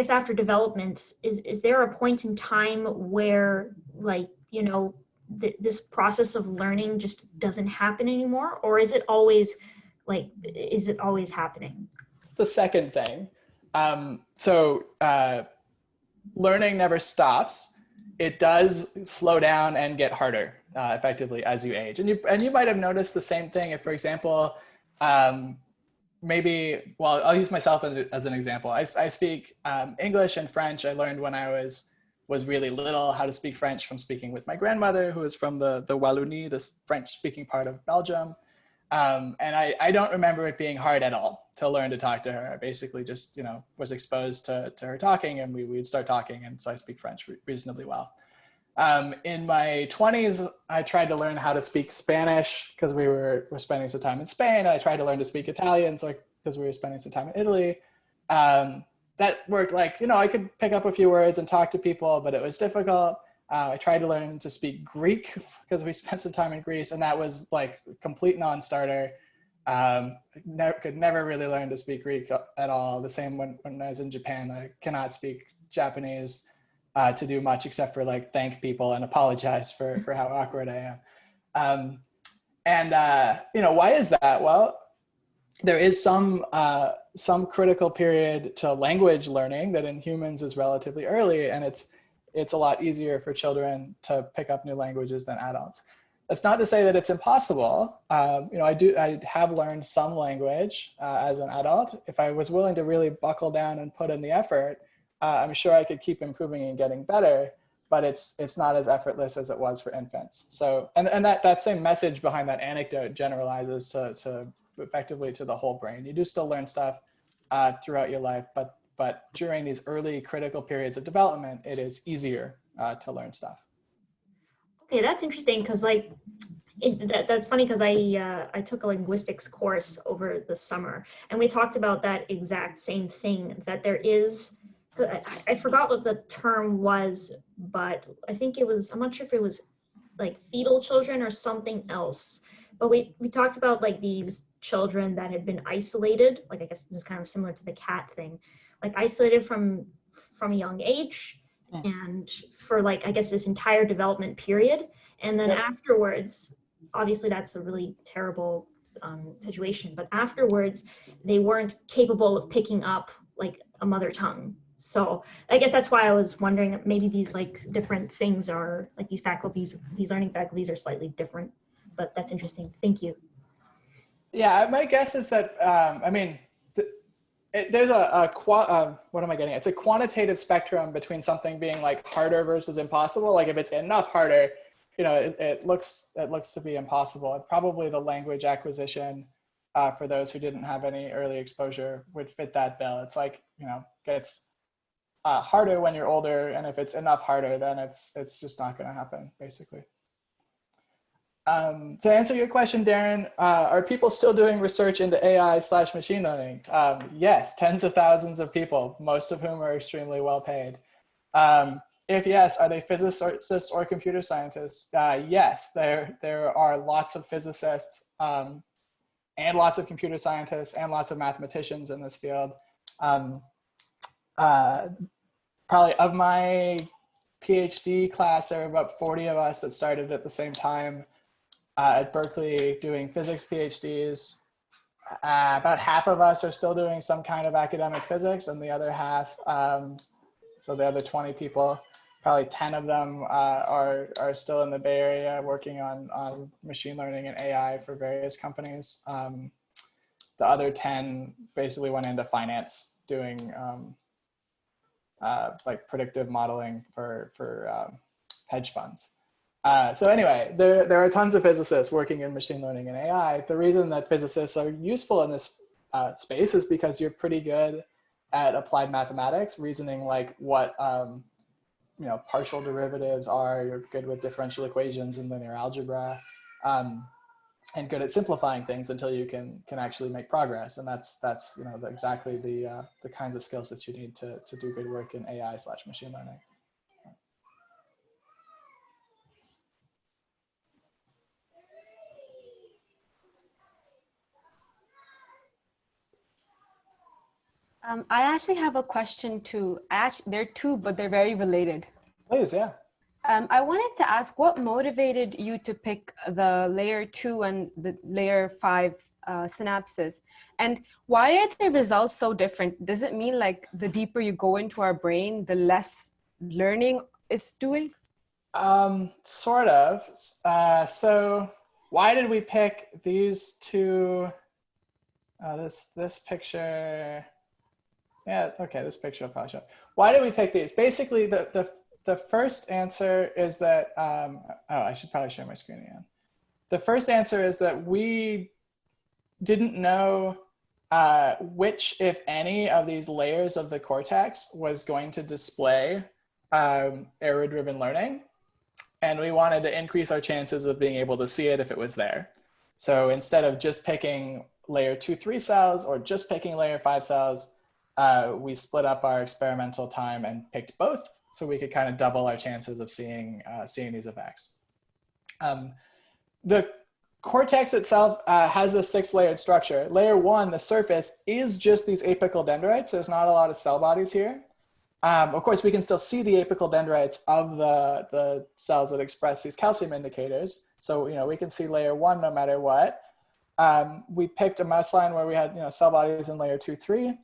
after development, is there a point in time where like, you know, this process of learning just doesn't happen anymore, or is it always happening? It's the second thing. Learning never stops. It does slow down and get harder effectively as you age. And you might have noticed the same thing if, for example, maybe, well, I'll use myself as an example. I speak English and French. I learned when I was really little how to speak French from speaking with my grandmother, who is from the Wallonie, this French-speaking part of Belgium. And I don't remember it being hard at all to learn to talk to her. I basically just, you know, was exposed to her talking, and we'd start talking, and so I speak French reasonably well. In my 20s, I tried to learn how to speak Spanish because we were spending some time in Spain, and I tried to learn to speak Italian because we were spending some time in Italy. That worked, like, you know, I could pick up a few words and talk to people, but it was difficult. I tried to learn to speak Greek because we spent some time in Greece, and that was like a complete non-starter. Could never really learn to speak Greek at all. The same when I was in Japan. I cannot speak Japanese to do much except for like thank people and apologize for how awkward I am. Why is that? Well, there is some critical period to language learning that in humans is relatively early, and it's a lot easier for children to pick up new languages than adults. That's not to say that it's impossible. I have learned some language as an adult. If I was willing to really buckle down and put in the effort, I'm sure I could keep improving and getting better, but it's not as effortless as it was for infants. So, and that same message behind that anecdote generalizes to effectively to the whole brain. You do still learn stuff throughout your life, but during these early critical periods of development, it is easier to learn stuff. Okay, that's interesting because that's funny because I took a linguistics course over the summer, and we talked about that exact same thing, that there is, I forgot what the term was, but I think it was, I'm not sure if it was like fetal children or something else, but we talked about like these children that had been isolated, like I guess this is kind of similar to the cat thing, like isolated from a young age, and for like, I guess this entire development period. And then afterwards, obviously that's a really terrible situation, but afterwards they weren't capable of picking up like a mother tongue. So I guess that's why I was wondering, maybe these like different things are like these faculties, these learning faculties are slightly different, but that's interesting. Thank you. Yeah, my guess is that, there's what am I getting at? It's a quantitative spectrum between something being like harder versus impossible. Like if it's enough harder, it looks to be impossible. And probably the language acquisition for those who didn't have any early exposure would fit that bill. It's like, gets harder when you're older, and if it's enough harder, then it's just not going to happen, basically. To answer your question, Darren, are people still doing research into AI/machine learning? Yes, tens of thousands of people, most of whom are extremely well paid. If yes, are they physicists or computer scientists? Yes, there are lots of physicists and lots of computer scientists and lots of mathematicians in this field. Probably of my PhD class, there were about 40 of us that started at the same time at Berkeley doing physics PhDs. About half of us are still doing some kind of academic physics, and the other half, so the other 20 people, probably 10 of them are still in the Bay Area working on machine learning and AI for various companies. The other 10 basically went into finance doing like predictive modeling for hedge funds. So anyway, there are tons of physicists working in machine learning and AI. The reason that physicists are useful in this space is because you're pretty good at applied mathematics, reasoning like what partial derivatives are. You're good with differential equations and linear algebra, and good at simplifying things until you can actually make progress. And that's exactly the kinds of skills that you need to do good work in AI/machine learning. I actually have a question too. There are two, but they're very related. Please, yeah. I wanted to ask, what motivated you to pick the layer 2 and the layer 5 synapses? And why are the results so different? Does it mean like the deeper you go into our brain, the less learning it's doing? Sort of. So why did we pick these two? This picture. Yeah, okay, this picture will probably show. Why did we pick these? Basically, the first answer is that, I should probably share my screen again. The first answer is that we didn't know which, if any, of these layers of the cortex was going to display error-driven learning. And we wanted to increase our chances of being able to see it if it was there. So instead of just picking layer 2-3 cells or just picking layer 5 cells, we split up our experimental time and picked both, so we could kind of double our chances of seeing these effects. The cortex itself has a 6-layered structure. Layer 1, the surface, is just these apical dendrites. There's not a lot of cell bodies here. Of course, we can still see the apical dendrites of the cells that express these calcium indicators. So, we can see layer 1 no matter what. We picked a mouse line where we had, cell bodies in layer 2, 3.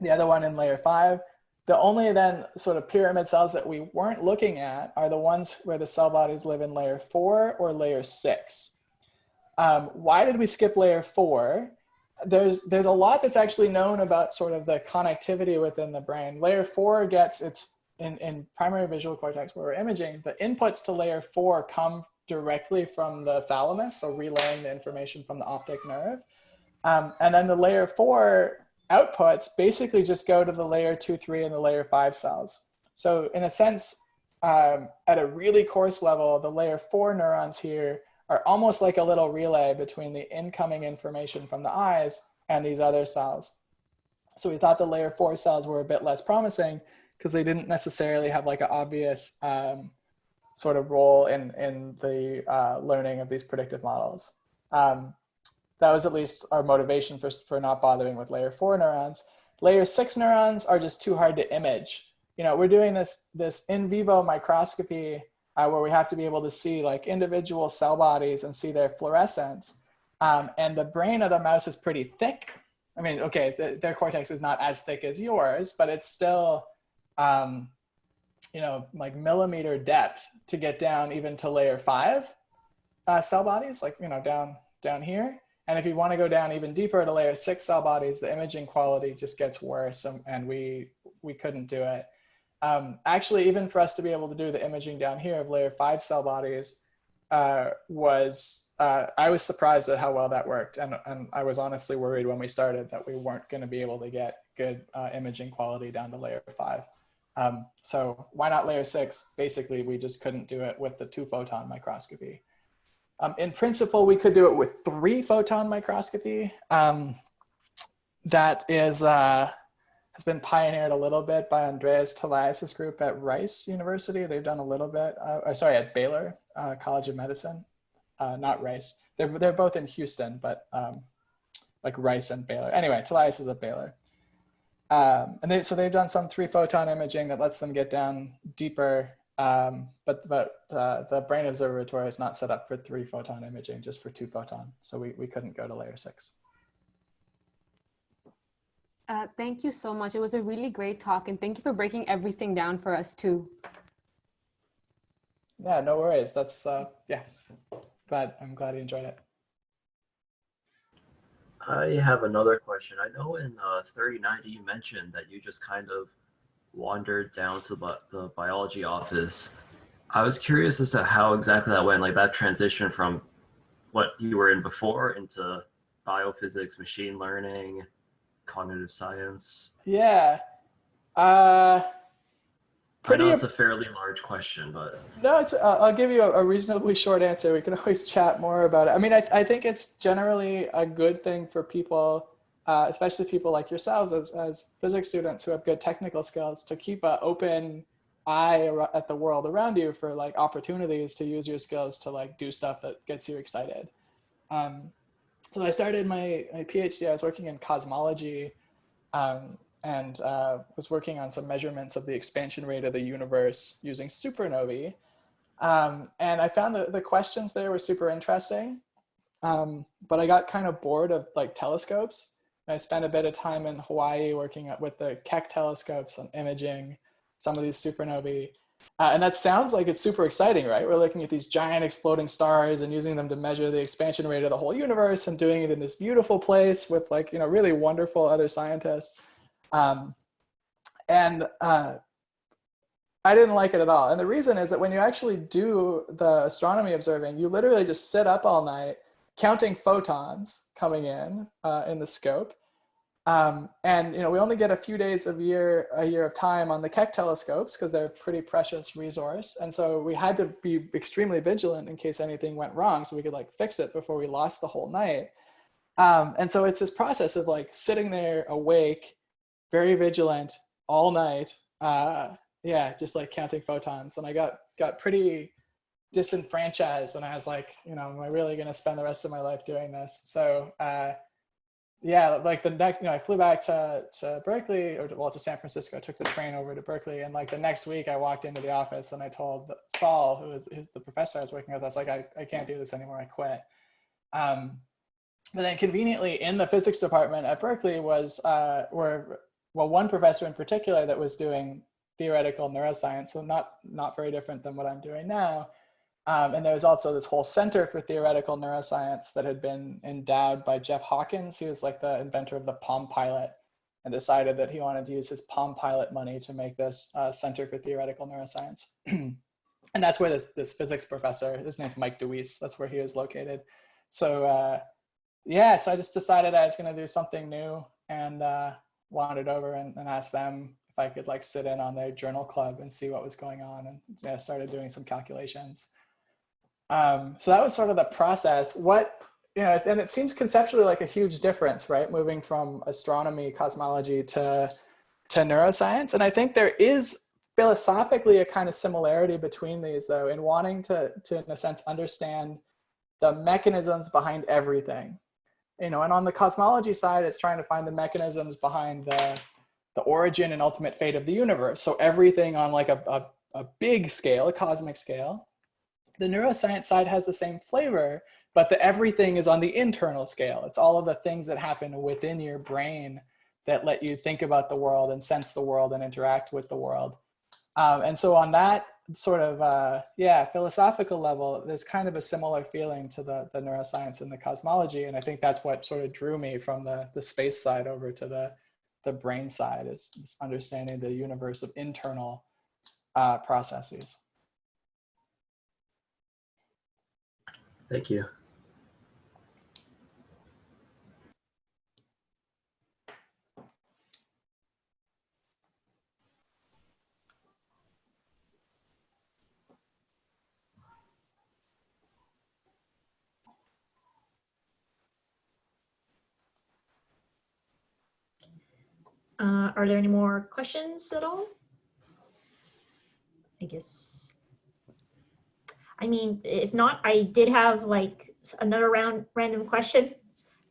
The other one in layer 5. The only then sort of pyramid cells that we weren't looking at are the ones where the cell bodies live in layer 4 or layer 6. Why did we skip layer 4? There's a lot that's actually known about sort of the connectivity within the brain. Layer 4 gets its, in primary visual cortex where we're imaging, the inputs to layer 4 come directly from the thalamus, so relaying the information from the optic nerve. And then the layer 4 outputs basically just go to the layer 2, 3 and the layer 5 cells. So in a sense, at a really coarse level, the layer 4 neurons here are almost like a little relay between the incoming information from the eyes and these other cells. So we thought the layer 4 cells were a bit less promising because they didn't necessarily have like an obvious sort of role in the learning of these predictive models. That was at least our motivation for not bothering with layer 4 neurons. Layer 6 neurons are just too hard to image. We're doing this in vivo microscopy where we have to be able to see like individual cell bodies and see their fluorescence. And the brain of the mouse is pretty thick. I mean, okay, their cortex is not as thick as yours, but it's still, like millimeter depth to get down even to layer 5 cell bodies, like, down here. And if you want to go down even deeper to layer 6 cell bodies, the imaging quality just gets worse, and we couldn't do it. Actually, even for us to be able to do the imaging down here of layer 5 cell bodies I was surprised at how well that worked. And I was honestly worried when we started that we weren't going to be able to get good imaging quality down to layer 5. So why not layer 6? Basically, we just couldn't do it with the 2-photon microscopy. In principle, we could do it with 3-photon microscopy. That is... has been pioneered a little bit by Andreas Telias's group at Rice University. They've done a little bit, at Baylor College of Medicine, not Rice. They're both in Houston, but like Rice and Baylor. Anyway, Telias is at Baylor. So they've done some 3-photon imaging that lets them get down deeper, but the Brain Observatory is not set up for 3-photon imaging, just for 2-photon. So we couldn't go to layer 6. Thank you so much. It was a really great talk, and thank you for breaking everything down for us too. Yeah, no worries. That's, yeah, I'm glad you enjoyed it. I have another question. I know in 3090 you mentioned that you just kind of wandered down to the biology office. I was curious as to how exactly that went, like that transition from what you were in before into biophysics, machine learning, cognitive science. Yeah. I know it's a fairly large question, but... No, I'll give you a reasonably short answer. We can always chat more about it. I mean, I think it's generally a good thing for people, especially people like yourselves as physics students who have good technical skills, to keep an open eye at the world around you for like opportunities to use your skills to like do stuff that gets you excited. So I started my PhD, I was working in cosmology, and was working on some measurements of the expansion rate of the universe using supernovae. And I found that the questions there were super interesting, but I got kind of bored of like telescopes. And I spent a bit of time in Hawaii working with the Keck telescopes on imaging some of these supernovae. And that sounds like it's super exciting, right? We're looking at these giant exploding stars and using them to measure the expansion rate of the whole universe and doing it in this beautiful place with like, really wonderful other scientists. I didn't like it at all. And the reason is that when you actually do the astronomy observing, you literally just sit up all night counting photons coming in the scope. And we only get a few days a year of time on the Keck telescopes because they're a pretty precious resource. And so we had to be extremely vigilant in case anything went wrong so we could like fix it before we lost the whole night. And so it's this process of like sitting there awake, very vigilant all night. Yeah, just like counting photons. And I got pretty disenfranchised when I was like, you know, am I really going to spend the rest of my life doing this? So yeah, like the next, you know, I flew back to Berkeley, or well, to San Francisco, took the train over to Berkeley. And like the next week I walked into the office and I told Saul, who's the professor I was working with, I was like, I can't do this anymore, I quit. But then conveniently in the physics department at Berkeley was, one professor in particular that was doing theoretical neuroscience, so not very different than what I'm doing now. And there was also this whole center for theoretical neuroscience that had been endowed by Jeff Hawkins, who was like the inventor of the Palm Pilot, and decided that he wanted to use his Palm Pilot money to make this Center for Theoretical Neuroscience. And that's where this physics professor, his name's Mike DeWeese, that's where he was located. So yeah, so I just decided I was going to do something new, and wandered over and asked them if I could like sit in on their journal club and see what was going on, and yeah, started doing some calculations. So that was sort of the process. What, you know, and it seems conceptually like a huge difference, right? Moving from astronomy, cosmology to neuroscience. And I think there is philosophically a kind of similarity between these, though, in wanting to in a sense, understand the mechanisms behind everything. You know, and on the cosmology side, it's trying to find the mechanisms behind the origin and ultimate fate of the universe. So everything on like a big scale, a cosmic scale. The neuroscience side has the same flavor, but the everything is on the internal scale. It's all of the things that happen within your brain that let you think about the world and sense the world and interact with the world. And so on that sort of, yeah, philosophical level, there's kind of a similar feeling to the neuroscience and the cosmology. And I think that's what sort of drew me from the space side over to the brain side, is understanding the universe of internal processes. Thank you. Are there any more questions at all? I guess. I mean, if not, I did have like another random question,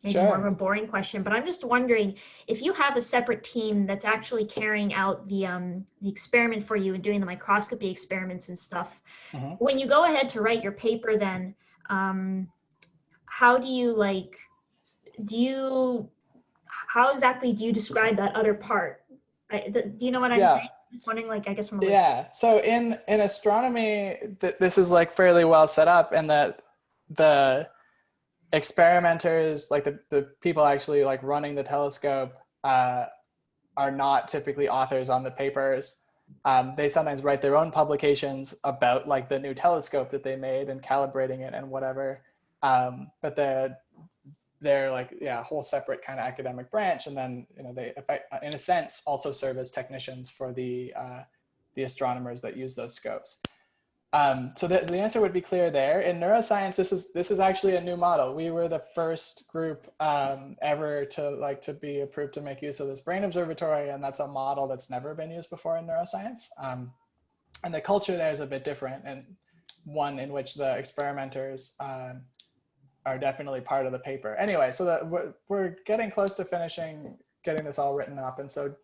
maybe Sure. more of a boring question, but I'm just wondering if you have a separate team that's actually carrying out the experiment for you and doing the microscopy experiments and stuff. Mm-hmm. When you go ahead to write your paper, then how do you how exactly do you describe that other part? Do you know what I'm saying? Just wondering, like, I guess from a yeah. So in astronomy, this is like fairly well set up, and that the experimenters, like the people actually like running the telescope, are not typically authors on the papers. They sometimes write their own publications about like the new telescope that they made and calibrating it and whatever. But they're like, yeah, a whole separate kind of academic branch. And then, you know, they, in a sense, also serve as technicians for the astronomers that use those scopes. So the answer would be clear there. In neuroscience, this is actually a new model. We were the first group ever to be approved to make use of this brain observatory, and that's a model that's never been used before in neuroscience. And the culture there is a bit different, and one in which the experimenters are definitely part of the paper. Anyway, so we're getting close to getting this all written up. And so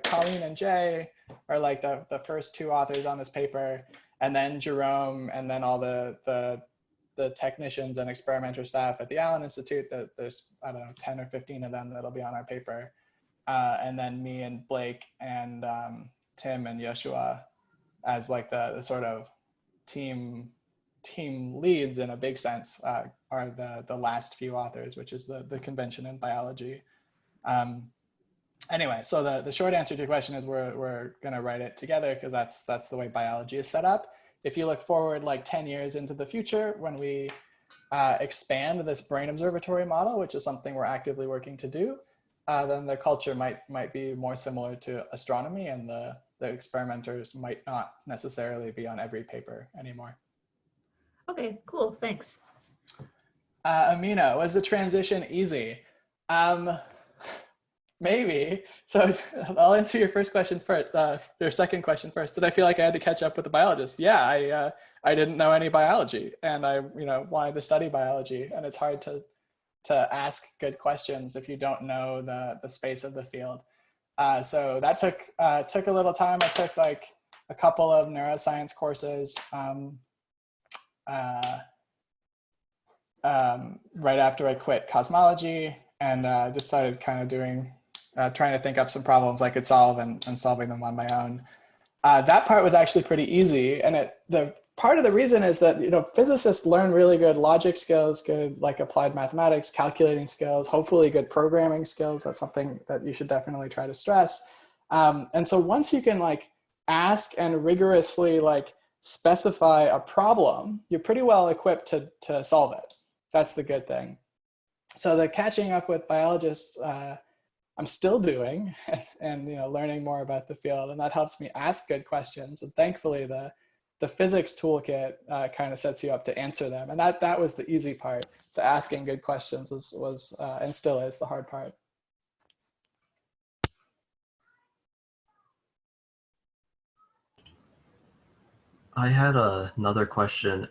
Colleen and Jay are like the first two authors on this paper, and then Jerome, and then all the technicians and experimenter staff at the Allen Institute. There's, I don't know, 10 or 15 of them that'll be on our paper. And then me and Blake and Tim and Yoshua as like the sort of team leads in a big sense, are the last few authors, which is the convention in biology. Anyway, so the short answer to your question is we're going to write it together, because that's the way biology is set up. If you look forward like 10 years into the future, when we expand this brain observatory model, which is something we're actively working to do, then the culture might be more similar to astronomy, and the experimenters might not necessarily be on every paper anymore. Okay, cool, thanks. Amina, was the transition easy? Maybe. So I'll answer your first question first, your second question first. Did I feel like I had to catch up with the biologist? Yeah, I didn't know any biology, and I wanted to study biology, and it's hard to ask good questions if you don't know the space of the field. So that took a little time. I took like a couple of neuroscience courses right after I quit cosmology, and just started kind of doing, trying to think up some problems I could solve and solving them on my own. That part was actually pretty easy, and the part of the reason is that physicists learn really good logic skills, good like applied mathematics, calculating skills, hopefully good programming skills. That's something that you should definitely try to stress. And so once you can like ask and rigorously like specify a problem, you're pretty well equipped to solve it. That's the good thing. So the catching up with biologists, I'm still doing and learning more about the field, and that helps me ask good questions. And thankfully, the physics toolkit kind of sets you up to answer them, and that was the easy part. The asking good questions was and still is the hard part. I had another question.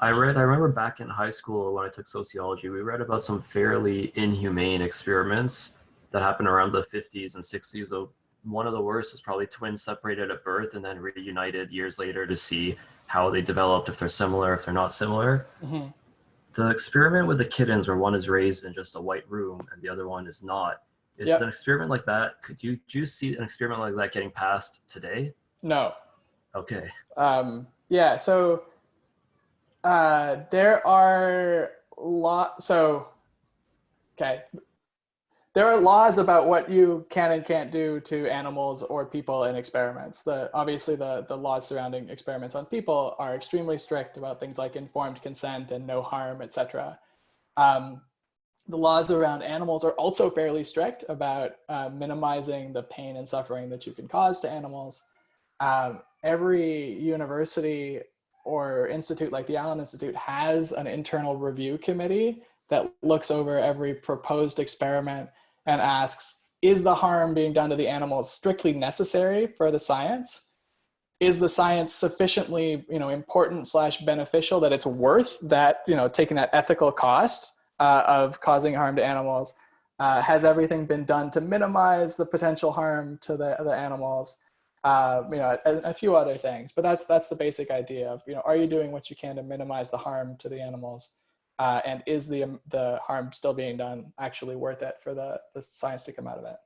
I remember back in high school when I took sociology, we read about some fairly inhumane experiments that happened around the 50s and 60s. So one of the worst is probably twins separated at birth and then reunited years later to see how they developed, if they're similar, if they're not similar. Mm-hmm. The experiment with the kittens where one is raised in just a white room and the other one is not, is Yep. an experiment like that, do you see an experiment like that getting passed today? No. Okay. Yeah, so there are there are laws about what you can and can't do to animals or people in experiments. Obviously the laws surrounding experiments on people are extremely strict about things like informed consent and no harm, etc. The laws around animals are also fairly strict about minimizing the pain and suffering that you can cause to animals. Every university or institute like the Allen Institute has an internal review committee that looks over every proposed experiment and asks, is the harm being done to the animals strictly necessary for the science? Is the science sufficiently important / beneficial that it's worth that, taking that ethical cost of causing harm to animals? Has everything been done to minimize the potential harm to the animals? A few other things, but that's the basic idea of, are you doing what you can to minimize the harm to the animals? And is the harm still being done actually worth it for the science to come out of it?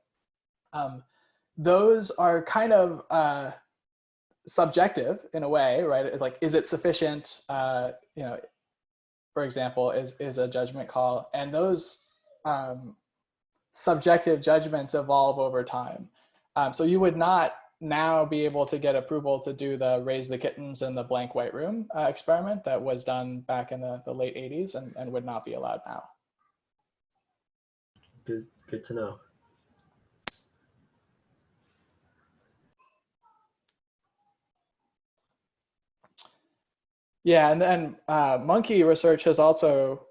Those are kind of subjective in a way, right? Like, is it sufficient? For example, is a judgment call, and those subjective judgments evolve over time. So you would not now be able to get approval to do the raise the kittens in the blank white room experiment that was done back in the late 80s and would not be allowed now. Good to know. Yeah, and then monkey research has also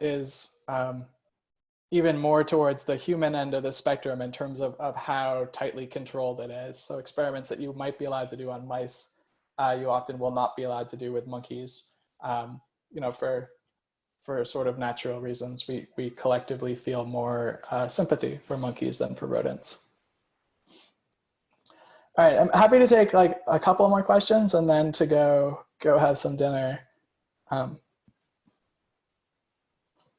is even more towards the human end of the spectrum in terms of how tightly controlled it is. So experiments that you might be allowed to do on mice, you often will not be allowed to do with monkeys. For sort of natural reasons, we collectively feel more sympathy for monkeys than for rodents. All right, I'm happy to take like a couple more questions and then to go have some dinner.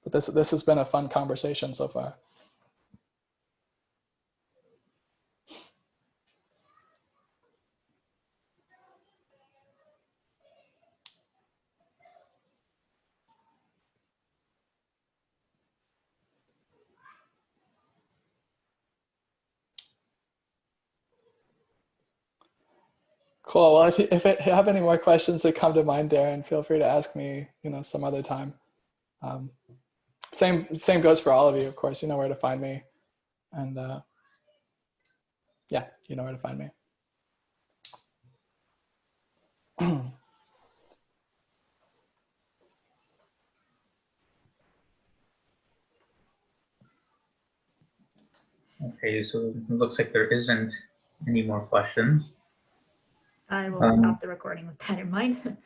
But this has been a fun conversation so far. Cool. Well, if you have any more questions that come to mind, Darren, feel free to ask me, some other time. Same goes for all of you, of course. You know where to find me, and yeah, you know where to find me. Okay, so it looks like there isn't any more questions. I will stop the recording with that in mind.